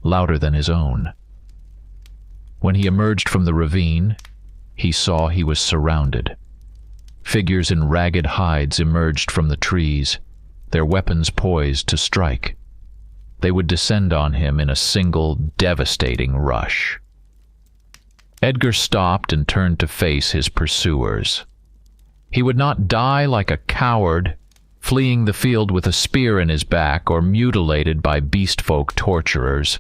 louder than his own. When he emerged from the ravine, he saw he was surrounded. Figures in ragged hides emerged from the trees, their weapons poised to strike. They would descend on him in a single, devastating rush. Edgar stopped and turned to face his pursuers. He would not die like a coward, fleeing the field with a spear in his back or mutilated by beast folk torturers,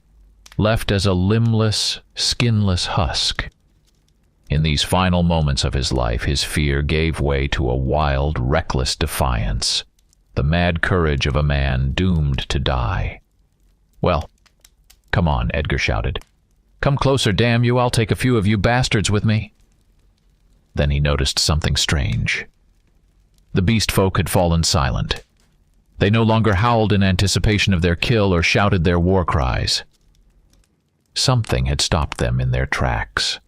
left as a limbless, skinless husk. In these final moments of his life, his fear gave way to a wild, reckless defiance, the mad courage of a man doomed to die. "Well, come on," Edgar shouted. "Come closer, damn you, I'll take a few of you bastards with me." Then he noticed something strange. The beast folk had fallen silent. They no longer howled in anticipation of their kill or shouted their war cries. Something had stopped them in their tracks.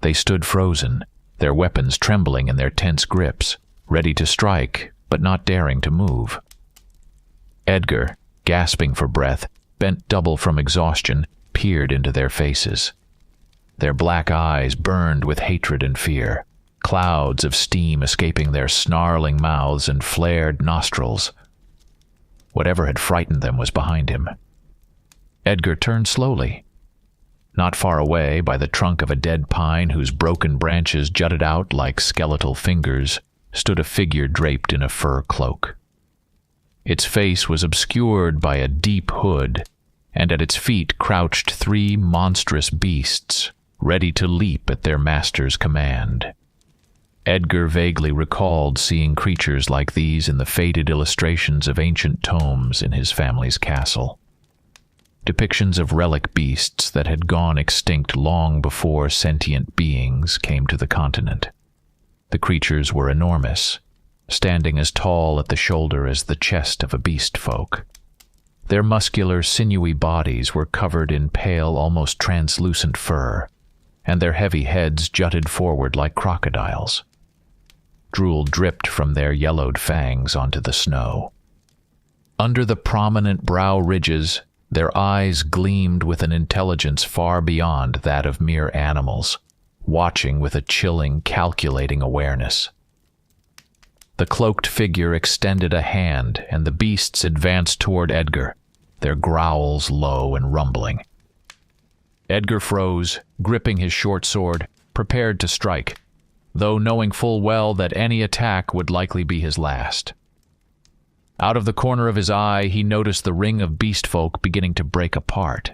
They stood frozen, their weapons trembling in their tense grips, ready to strike, but not daring to move. Edgar, gasping for breath, bent double from exhaustion, peered into their faces. Their black eyes burned with hatred and fear, clouds of steam escaping their snarling mouths and flared nostrils. Whatever had frightened them was behind him. Edgar turned slowly. Not far away, by the trunk of a dead pine whose broken branches jutted out like skeletal fingers, stood a figure draped in a fur cloak. Its face was obscured by a deep hood, and at its feet crouched 3 monstrous beasts, ready to leap at their master's command. Edgar vaguely recalled seeing creatures like these in the faded illustrations of ancient tomes in his family's castle. Depictions of relic beasts that had gone extinct long before sentient beings came to the continent. The creatures were enormous, standing as tall at the shoulder as the chest of a beast folk. Their muscular, sinewy bodies were covered in pale, almost translucent fur, and their heavy heads jutted forward like crocodiles. Drool dripped from their yellowed fangs onto the snow. Under the prominent brow ridges, their eyes gleamed with an intelligence far beyond that of mere animals, watching with a chilling, calculating awareness. The cloaked figure extended a hand, and the beasts advanced toward Edgar, their growls low and rumbling. Edgar froze, gripping his short sword, prepared to strike, though knowing full well that any attack would likely be his last. Out of the corner of his eye, he noticed the ring of beast folk beginning to break apart.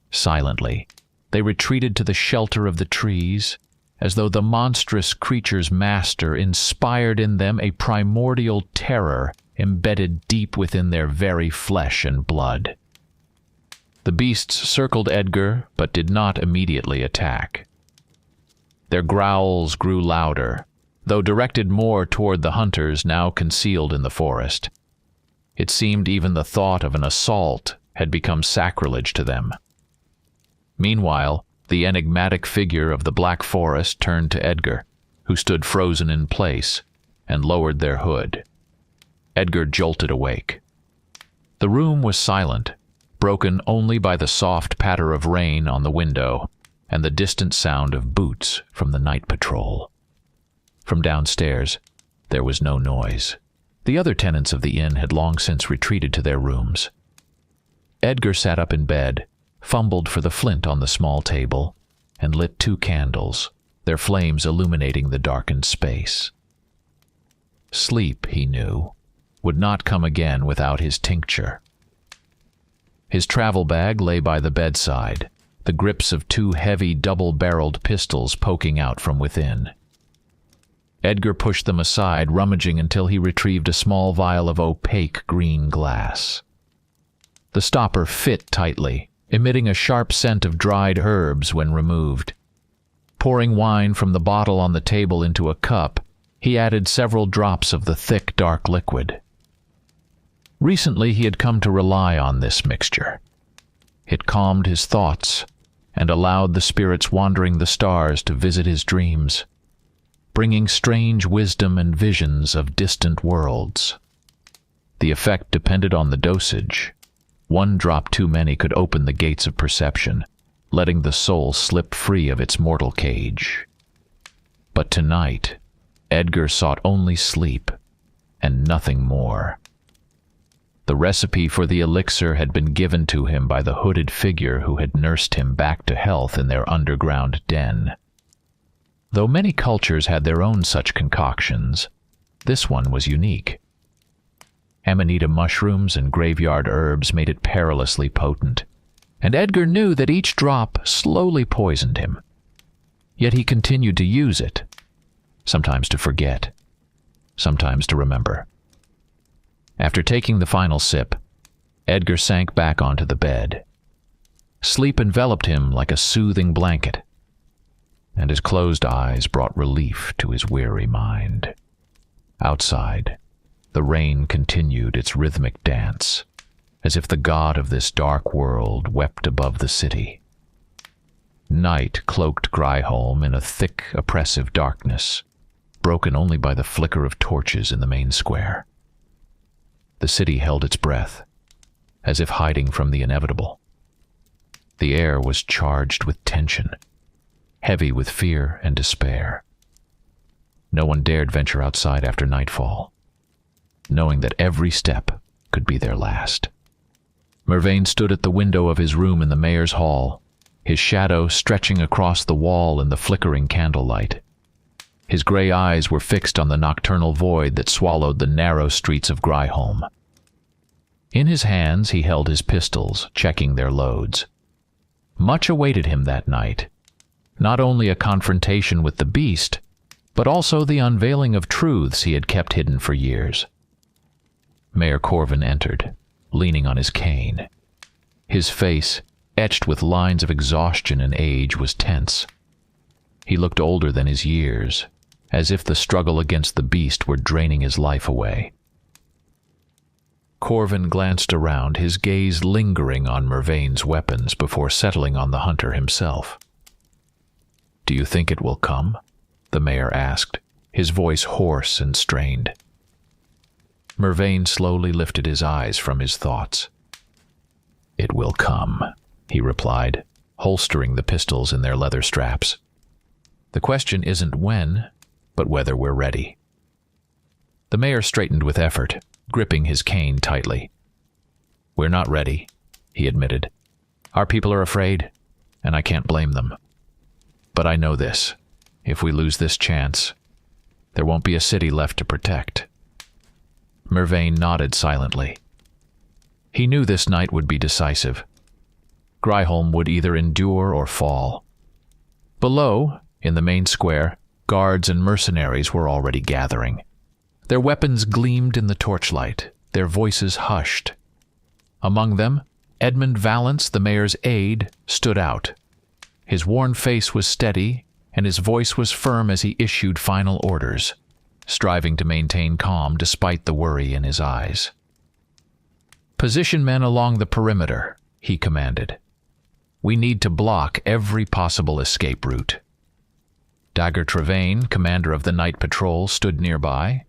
Silently, they retreated to the shelter of the trees, as though the monstrous creature's master inspired in them a primordial terror embedded deep within their very flesh and blood. The beasts circled Edgar, but did not immediately attack. Their growls grew louder, though directed more toward the hunters now concealed in the forest. It seemed even the thought of an assault had become sacrilege to them. Meanwhile, the enigmatic figure of the Black Forest turned to Edgar, who stood frozen in place, and lowered their hood. Edgar jolted awake. The room was silent, broken only by the soft patter of rain on the window and the distant sound of boots from the night patrol. From downstairs, there was no noise. The other tenants of the inn had long since retreated to their rooms. Edgar sat up in bed, fumbled for the flint on the small table, and lit 2 candles, their flames illuminating the darkened space. Sleep, he knew, would not come again without his tincture. His travel bag lay by the bedside, the grips of 2 heavy double-barreled pistols poking out from within. Edgar pushed them aside, rummaging until he retrieved a small vial of opaque green glass. The stopper fit tightly, emitting a sharp scent of dried herbs when removed. Pouring wine from the bottle on the table into a cup, he added several drops of the thick, dark liquid. Recently he had come to rely on this mixture. It calmed his thoughts and allowed the spirits wandering the stars to visit his dreams, bringing strange wisdom and visions of distant worlds. The effect depended on the dosage. 1 drop too many could open the gates of perception, letting the soul slip free of its mortal cage. But tonight, Edgar sought only sleep, and nothing more. The recipe for the elixir had been given to him by the hooded figure who had nursed him back to health in their underground den. Though many cultures had their own such concoctions, this one was unique. Amanita mushrooms and graveyard herbs made it perilously potent, and Edgar knew that each drop slowly poisoned him. Yet he continued to use it, sometimes to forget, sometimes to remember. After taking the final sip, Edgar sank back onto the bed. Sleep enveloped him like a soothing blanket, and his closed eyes brought relief to his weary mind. Outside, the rain continued its rhythmic dance, as if the god of this dark world wept above the city. Night cloaked Gryholm in a thick, oppressive darkness, broken only by the flicker of torches in the main square. The city held its breath, as if hiding from the inevitable. The air was charged with tension, heavy with fear and despair. No one dared venture outside after nightfall, knowing that every step could be their last. Mervain stood at the window of his room in the mayor's hall, his shadow stretching across the wall in the flickering candlelight. His gray eyes were fixed on the nocturnal void that swallowed the narrow streets of Gryholm. In his hands he held his pistols, checking their loads. Much awaited him that night, not only a confrontation with the beast, but also the unveiling of truths he had kept hidden for years. Mayor Corvin entered, leaning on his cane. His face, etched with lines of exhaustion and age, was tense. He looked older than his years, as if the struggle against the beast were draining his life away. Corvin glanced around, his gaze lingering on Mervain's weapons before settling on the hunter himself. "Do you think it will come?" the mayor asked, his voice hoarse and strained. Mervain slowly lifted his eyes from his thoughts. "It will come," he replied, holstering the pistols in their leather straps. The question isn't when, but whether we're ready. The mayor straightened with effort, gripping his cane tightly. We're not ready, he admitted. Our people are afraid, and I can't blame them. But I know this. If we lose this chance, there won't be a city left to protect. Mervain nodded silently. He knew this night would be decisive. Gryholm would either endure or fall. Below, in the main square, guards and mercenaries were already gathering. Their weapons gleamed in the torchlight, their voices hushed. Among them, Edmund Valence, the mayor's aide, stood out. His worn face was steady, and his voice was firm as he issued final orders, striving to maintain calm despite the worry in his eyes. Position men along the perimeter, he commanded. We need to block every possible escape route. Dagger Trevain, commander of the night patrol, stood nearby.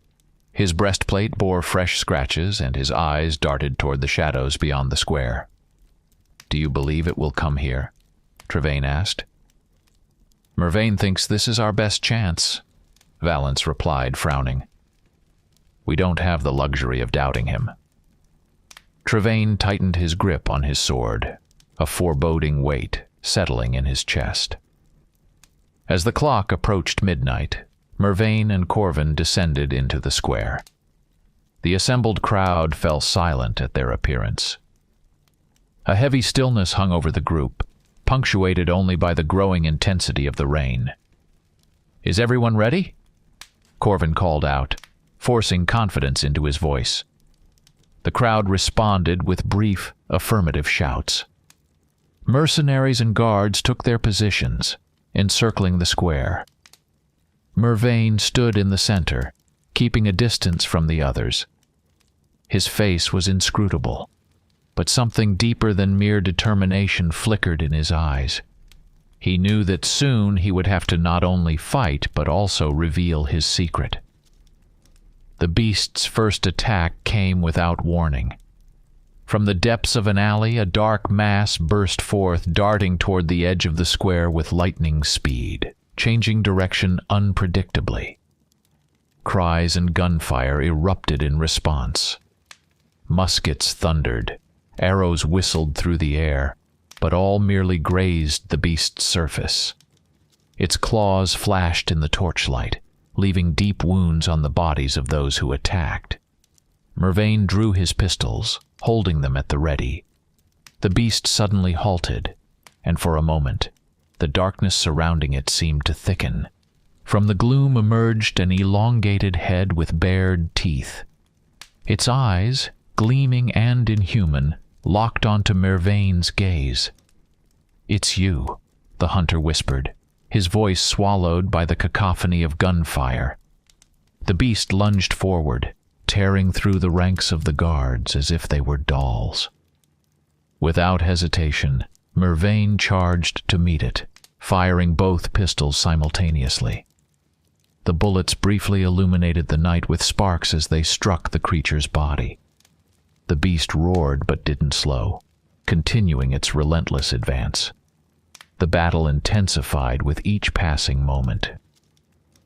His breastplate bore fresh scratches, and his eyes darted toward the shadows beyond the square. Do you believe it will come here? Trevain asked. Mervain thinks this is our best chance, Valence replied, frowning. We don't have the luxury of doubting him. Trevain tightened his grip on his sword, a foreboding weight settling in his chest. As the clock approached midnight, Mervain and Corvin descended into the square. The assembled crowd fell silent at their appearance. A heavy stillness hung over the group, punctuated only by the growing intensity of the rain. Is everyone ready? Corvin called out, forcing confidence into his voice. The crowd responded with brief, affirmative shouts. Mercenaries and guards took their positions, encircling the square. Mervain stood in the center, keeping a distance from the others. His face was inscrutable, but something deeper than mere determination flickered in his eyes. He knew that soon he would have to not only fight, but also reveal his secret. The beast's first attack came without warning. From the depths of an alley, a dark mass burst forth, darting toward the edge of the square with lightning speed, changing direction unpredictably. Cries and gunfire erupted in response. Muskets thundered. Arrows whistled through the air, but all merely grazed the beast's surface. Its claws flashed in the torchlight, leaving deep wounds on the bodies of those who attacked. Mervain drew his pistols, holding them at the ready. The beast suddenly halted, and for a moment, the darkness surrounding it seemed to thicken. From the gloom emerged an elongated head with bared teeth. Its eyes, gleaming and inhuman, locked onto Mervain's gaze. It's you, the hunter whispered, his voice swallowed by the cacophony of gunfire. The beast lunged forward, tearing through the ranks of the guards as if they were dolls. Without hesitation, Mervain charged to meet it, firing both pistols simultaneously. The bullets briefly illuminated the night with sparks as they struck the creature's body. The beast roared but didn't slow, continuing its relentless advance. The battle intensified with each passing moment.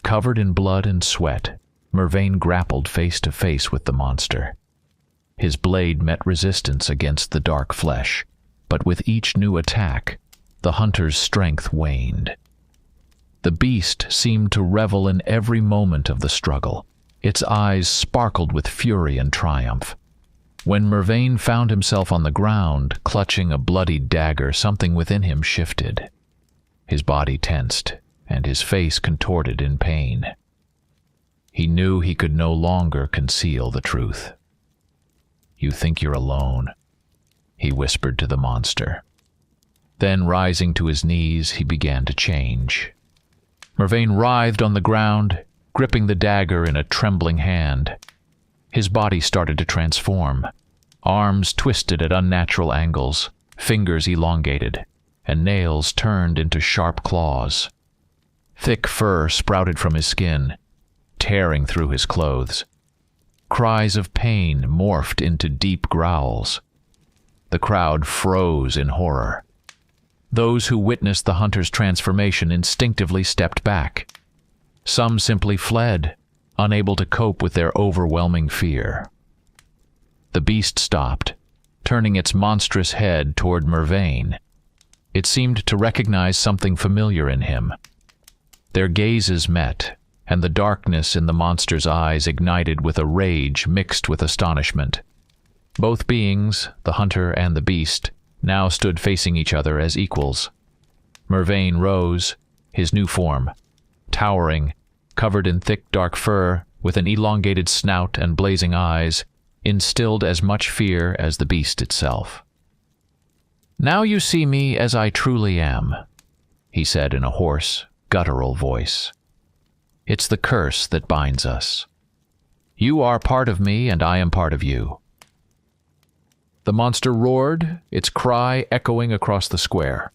Covered in blood and sweat, Mervain grappled face to face with the monster. His blade met resistance against the dark flesh, but with each new attack, the hunter's strength waned. The beast seemed to revel in every moment of the struggle. Its eyes sparkled with fury and triumph. When Mervain found himself on the ground, clutching a bloodied dagger, something within him shifted. His body tensed, and his face contorted in pain. He knew he could no longer conceal the truth. "You think you're alone," he whispered to the monster. Then, rising to his knees, he began to change. Mervain writhed on the ground, gripping the dagger in a trembling hand. His body started to transform. Arms twisted at unnatural angles, fingers elongated, and nails turned into sharp claws. Thick fur sprouted from his skin, tearing through his clothes. Cries of pain morphed into deep growls. The crowd froze in horror. Those who witnessed the hunter's transformation instinctively stepped back. Some simply fled, unable to cope with their overwhelming fear. The beast stopped, turning its monstrous head toward Mervain. It seemed to recognize something familiar in him. Their gazes met, and the darkness in the monster's eyes ignited with a rage mixed with astonishment. Both beings, the hunter and the beast, now stood facing each other as equals. Mervain rose, his new form, towering, covered in thick dark fur, with an elongated snout and blazing eyes, instilled as much fear as the beast itself. "Now you see me as I truly am," he said in a hoarse, guttural voice. "It's the curse that binds us. You are part of me and I am part of you." The monster roared, its cry echoing across the square.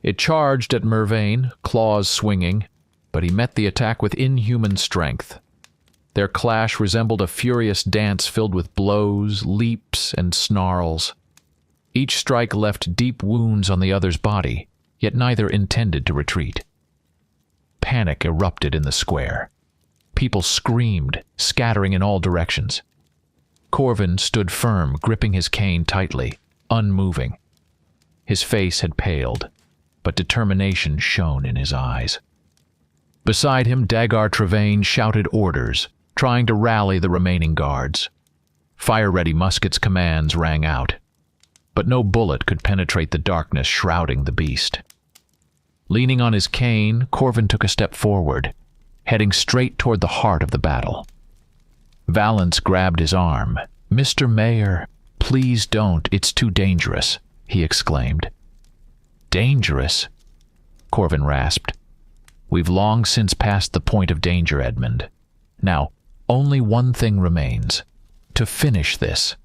It charged at Mervain, claws swinging, but he met the attack with inhuman strength. Their clash resembled a furious dance filled with blows, leaps, and snarls. Each strike left deep wounds on the other's body, yet neither intended to retreat. Panic erupted in the square. People screamed, scattering in all directions. Corvin stood firm, gripping his cane tightly, unmoving. His face had paled, but determination shone in his eyes. Beside him, Dagar Trevain shouted orders, trying to rally the remaining guards. Fire-ready muskets' commands rang out, but no bullet could penetrate the darkness shrouding the beast. Leaning on his cane, Corvin took a step forward, heading straight toward the heart of the battle. Valance grabbed his arm. "Mr. Mayor, please don't, it's too dangerous," he exclaimed. "Dangerous?" Corvin rasped. "We've long since passed the point of danger, Edmund. Now, only one thing remains. To finish this.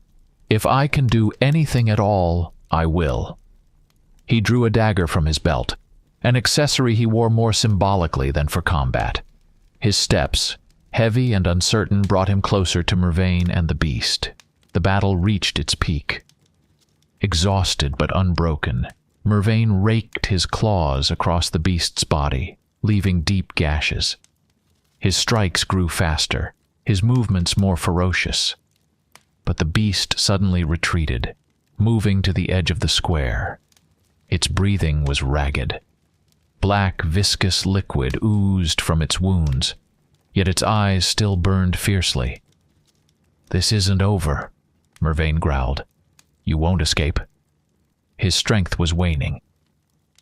If I can do anything at all, I will." He drew a dagger from his belt, an accessory he wore more symbolically than for combat. His steps, heavy and uncertain, brought him closer to Mervain and the beast. The battle reached its peak. Exhausted but unbroken, Mervain raked his claws across the beast's body, leaving deep gashes. His strikes grew faster, his movements more ferocious. But the beast suddenly retreated, moving to the edge of the square. Its breathing was ragged. Black, viscous liquid oozed from its wounds, yet its eyes still burned fiercely. "This isn't over," Mervain growled. "You won't escape." His strength was waning.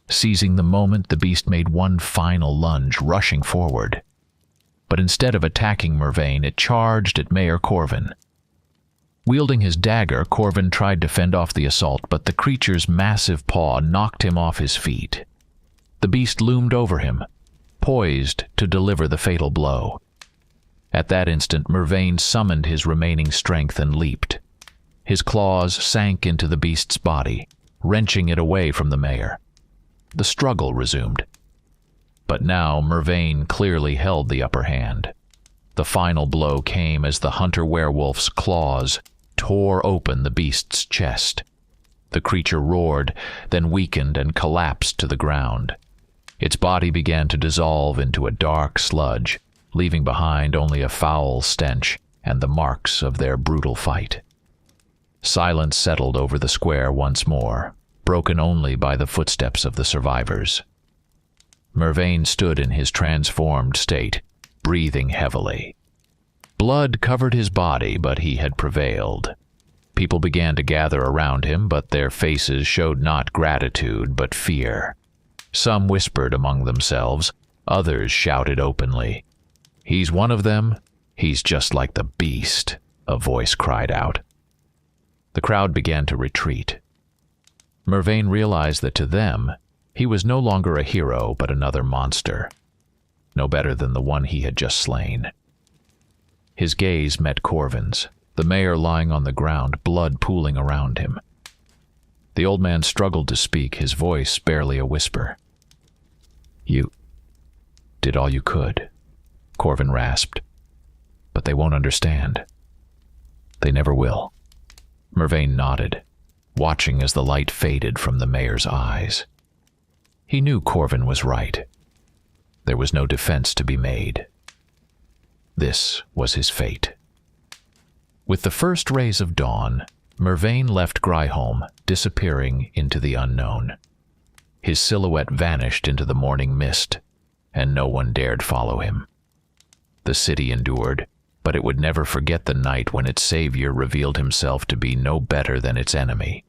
Seizing the moment, the beast made one final lunge, rushing forward. But instead of attacking Mervain, it charged at Mayor Corvin. Wielding his dagger, Corvin tried to fend off the assault, but the creature's massive paw knocked him off his feet. The beast loomed over him, poised to deliver the fatal blow. At that instant, Mervain summoned his remaining strength and leaped. His claws sank into the beast's body, wrenching it away from the mayor. The struggle resumed. But now Mervain clearly held the upper hand. The final blow came as the hunter-werewolf's claws tore open the beast's chest. The creature roared, then weakened and collapsed to the ground. Its body began to dissolve into a dark sludge, leaving behind only a foul stench and the marks of their brutal fight. Silence settled over the square once more, broken only by the footsteps of the survivors. Mervain stood in his transformed state, breathing heavily. Blood covered his body, but he had prevailed. People began to gather around him, but their faces showed not gratitude, but fear. Some whispered among themselves, others shouted openly. "He's one of them. He's just like the beast," a voice cried out. The crowd began to retreat. Mervain realized that to them, he was no longer a hero, but another monster, no better than the one he had just slain. His gaze met Corvin's, the mayor lying on the ground, blood pooling around him. The old man struggled to speak, his voice barely a whisper. "You did all you could," Corvin rasped. "But they won't understand. They never will." Mervain nodded, watching as the light faded from the mayor's eyes. He knew Corvin was right. There was no defense to be made. This was his fate. With the first rays of dawn, Mervain left Gryholm, disappearing into the unknown. His silhouette vanished into the morning mist, and no one dared follow him. The city endured, but it would never forget the night when its savior revealed himself to be no better than its enemy.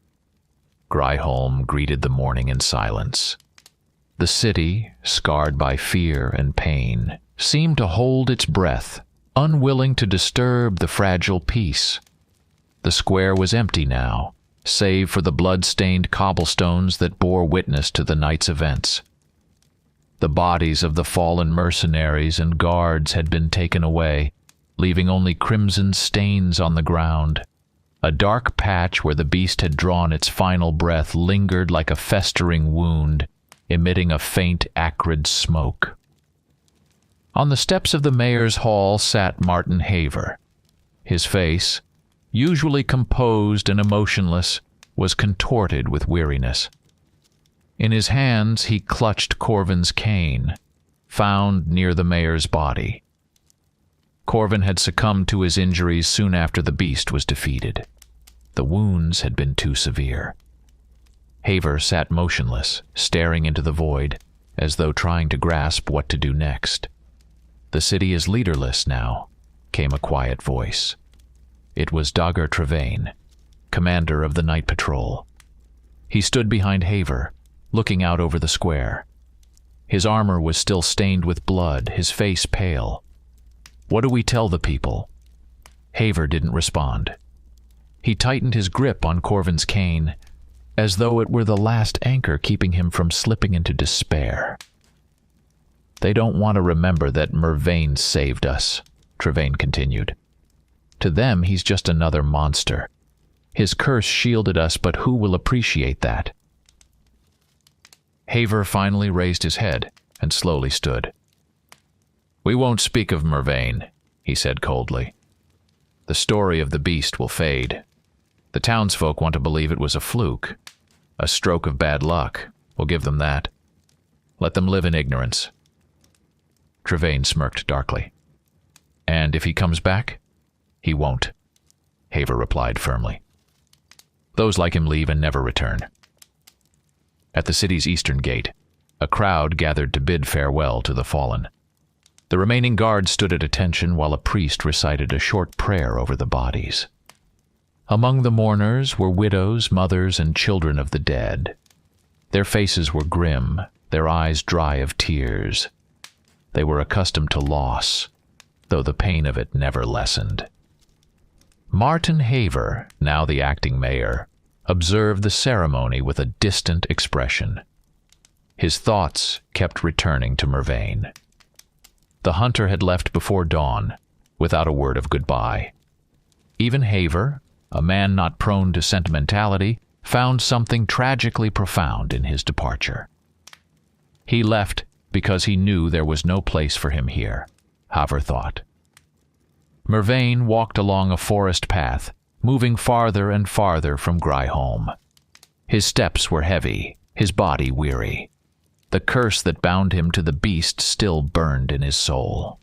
Gryholm greeted the morning in silence. The city, scarred by fear and pain, seemed to hold its breath, unwilling to disturb the fragile peace. The square was empty now, save for the blood-stained cobblestones that bore witness to the night's events. The bodies of the fallen mercenaries and guards had been taken away, leaving only crimson stains on the ground. A dark patch where the beast had drawn its final breath lingered like a festering wound, emitting a faint, acrid smoke. On the steps of the mayor's hall sat Martin Haver. His face, usually composed and emotionless, was contorted with weariness. In his hands he clutched Corvin's cane, found near the mayor's body. Corvin had succumbed to his injuries soon after the beast was defeated. The wounds had been too severe. Haver sat motionless, staring into the void, as though trying to grasp what to do next. "The city is leaderless now," came a quiet voice. It was Dagger Trevain, commander of the night patrol. He stood behind Haver, looking out over the square. His armor was still stained with blood, his face pale. "What do we tell the people?" Haver didn't respond. He tightened his grip on Corvin's cane, as though it were the last anchor keeping him from slipping into despair. "They don't want to remember that Mervain saved us," Trevain continued. "To them, he's just another monster. His curse shielded us, but who will appreciate that?" Haver finally raised his head and slowly stood. "We won't speak of Mervain," he said coldly. "The story of the beast will fade. The townsfolk want to believe it was a fluke. A stroke of bad luck. We'll give them that. Let them live in ignorance." Trevain smirked darkly. "And if he comes back?" "He won't," Haver replied firmly. "Those like him leave and never return." At the city's eastern gate, a crowd gathered to bid farewell to the fallen. The remaining guards stood at attention while a priest recited a short prayer over the bodies. Among the mourners were widows, mothers, and children of the dead. Their faces were grim, their eyes dry of tears. They were accustomed to loss, though the pain of it never lessened. Martin Haver, now the acting mayor, observed the ceremony with a distant expression. His thoughts kept returning to Mervain. The hunter had left before dawn, without a word of goodbye. Even Haver, a man not prone to sentimentality, found something tragically profound in his departure. He left because he knew there was no place for him here, Haver thought. Mervain walked along a forest path, moving farther and farther from Gryholm. His steps were heavy, his body weary. The curse that bound him to the beast still burned in his soul.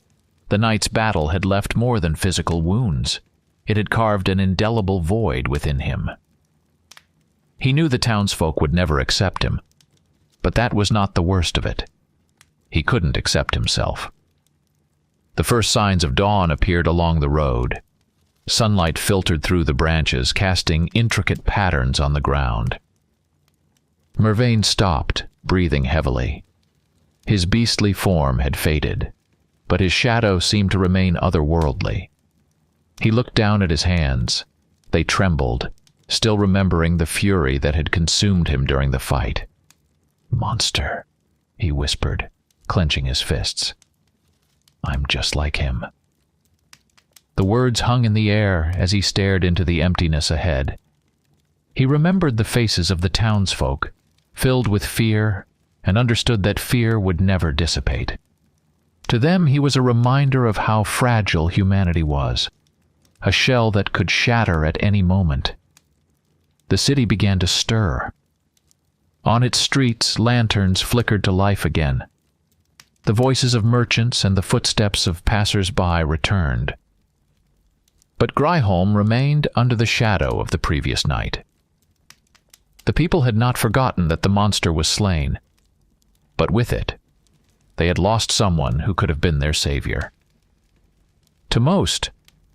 The night's battle had left more than physical wounds. It had carved an indelible void within him. He knew the townsfolk would never accept him, but that was not the worst of it. He couldn't accept himself. The first signs of dawn appeared along the road. Sunlight filtered through the branches, casting intricate patterns on the ground. Mervain stopped, breathing heavily. His beastly form had faded, but his shadow seemed to remain otherworldly. He looked down at his hands. They trembled, still remembering the fury that had consumed him during the fight. "Monster," he whispered, clenching his fists. "I'm just like him." The words hung in the air as he stared into the emptiness ahead. He remembered the faces of the townsfolk, filled with fear, and understood that fear would never dissipate. To them he was a reminder of how fragile humanity was, a shell that could shatter at any moment. The city began to stir. On its streets, lanterns flickered to life again. The voices of merchants and the footsteps of passers-by returned. But Gryholm remained under the shadow of the previous night. The people had not forgotten that the monster was slain, but with it, they had lost someone who could have been their savior. To most,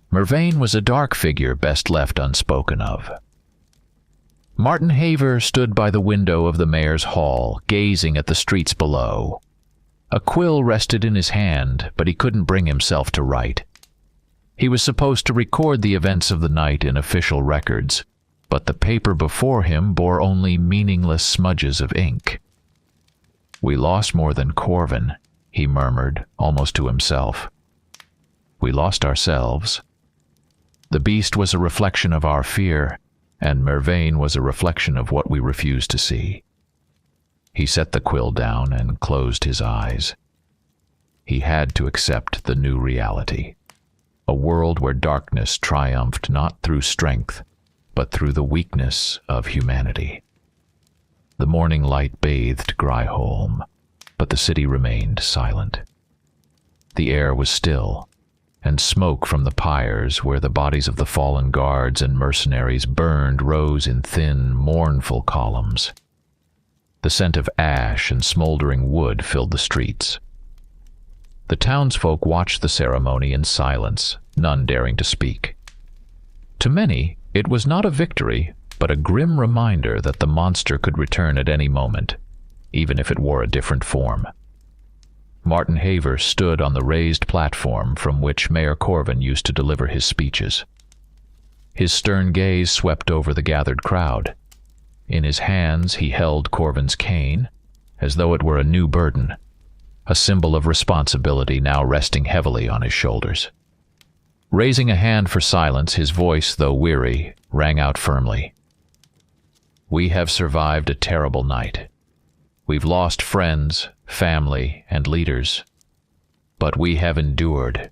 Mervyn was a dark figure best left unspoken of. Martin Haver stood by the window of the mayor's hall, gazing at the streets below. A quill rested in his hand, but he couldn't bring himself to write. He was supposed to record the events of the night in official records, but the paper before him bore only meaningless smudges of ink. "We lost more than Corvin," he murmured, almost to himself. "We lost ourselves. The beast was a reflection of our fear, and Mervyn was a reflection of what we refused to see." He set the quill down and closed his eyes. He had to accept the new reality. A world where darkness triumphed not through strength, but through the weakness of humanity. The morning light bathed Gryholm, but the city remained silent. The air was still, and smoke from the pyres where the bodies of the fallen guards and mercenaries burned rose in thin, mournful columns. The scent of ash and smoldering wood filled the streets. The townsfolk watched the ceremony in silence, none daring to speak. To many, it was not a victory, but a grim reminder that the monster could return at any moment, even if it wore a different form. Martin Haver stood on the raised platform from which Mayor Corvin used to deliver his speeches. His stern gaze swept over the gathered crowd. In his hands he held Corvin's cane, as though it were a new burden, a symbol of responsibility now resting heavily on his shoulders. Raising a hand for silence, his voice, though weary, rang out firmly. "We have survived a terrible night. We've lost friends, family, and leaders. But we have endured.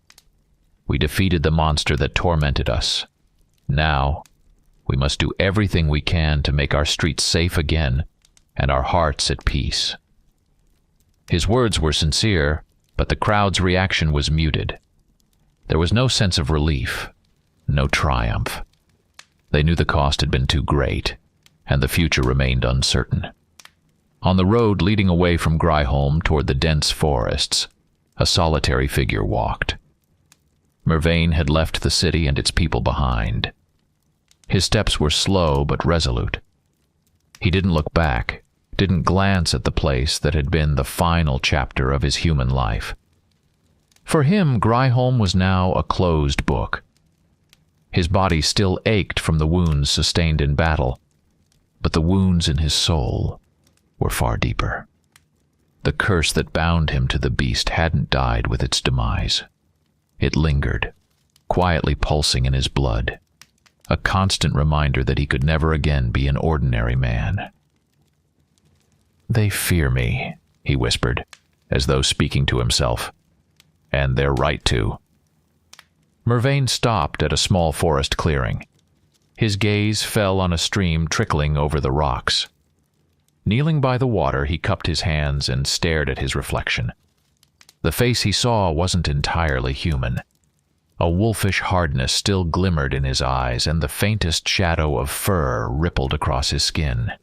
We defeated the monster that tormented us. Now, we must do everything we can to make our streets safe again and our hearts at peace." His words were sincere, but the crowd's reaction was muted. There was no sense of relief, no triumph. They knew the cost had been too great, and the future remained uncertain. On the road leading away from Gryholm toward the dense forests, a solitary figure walked. Mervyn had left the city and its people behind. His steps were slow but resolute. He didn't look back, didn't glance at the place that had been the final chapter of his human life. For him, Gryholm was now a closed book. His body still ached from the wounds sustained in battle, but the wounds in his soul were far deeper. The curse that bound him to the beast hadn't died with its demise. It lingered, quietly pulsing in his blood, a constant reminder that he could never again be an ordinary man. "They fear me," he whispered, as though speaking to himself. "And they're right to." Mervyn stopped at a small forest clearing. His gaze fell on a stream trickling over the rocks. Kneeling by the water, he cupped his hands and stared at his reflection. The face he saw wasn't entirely human. A wolfish hardness still glimmered in his eyes, and the faintest shadow of fur rippled across his skin.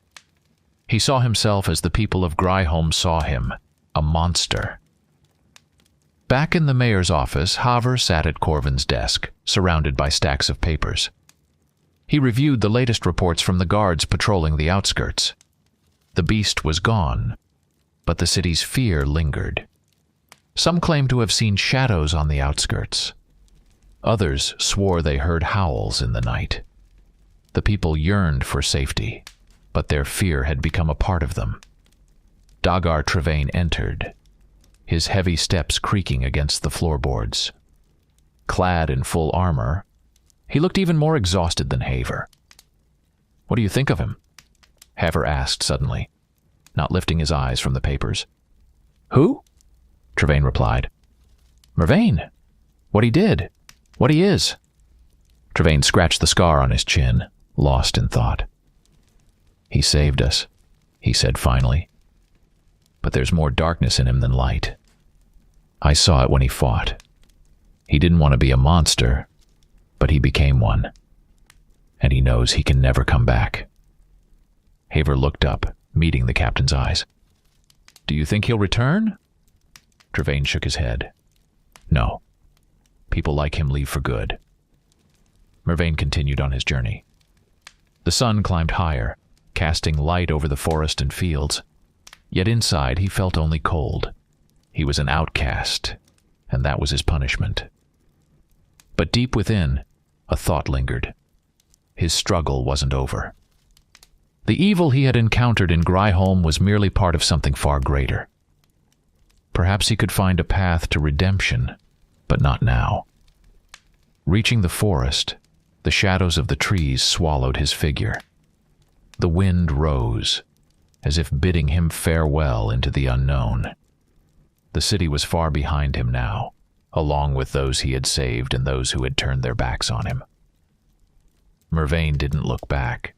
He saw himself as the people of Gryholm saw him, a monster. Back in the mayor's office, Haver sat at Corvin's desk, surrounded by stacks of papers. He reviewed the latest reports from the guards patrolling the outskirts. The beast was gone, but the city's fear lingered. Some claimed to have seen shadows on the outskirts. Others swore they heard howls in the night. The people yearned for safety, but their fear had become a part of them. Dagar Trevain entered, his heavy steps creaking against the floorboards. Clad in full armor, he looked even more exhausted than Haver. "What do you think of him?" Haver asked suddenly, not lifting his eyes from the papers. "Who?" Trevain replied. "Mervyn. What he did. What he is." Trevain scratched the scar on his chin, lost in thought. "He saved us. he said finally. "But there's more darkness in him than light. I saw it when he fought. He didn't want to be a monster, but he became one. And he knows he can never come back." Haver looked up, meeting the captain's eyes. "Do you think he'll return?" Trevane shook his head. "No. People like him leave for good." Mervane continued on his journey. The sun climbed higher, casting light over the forest and fields. Yet inside he felt only cold. He was an outcast, and that was his punishment. But deep within, a thought lingered. His struggle wasn't over. The evil he had encountered in Gryholm was merely part of something far greater. Perhaps he could find a path to redemption, but not now. Reaching the forest, the shadows of the trees swallowed his figure. The wind rose, as if bidding him farewell into the unknown. The city was far behind him now, along with those he had saved and those who had turned their backs on him. Mervane didn't look back.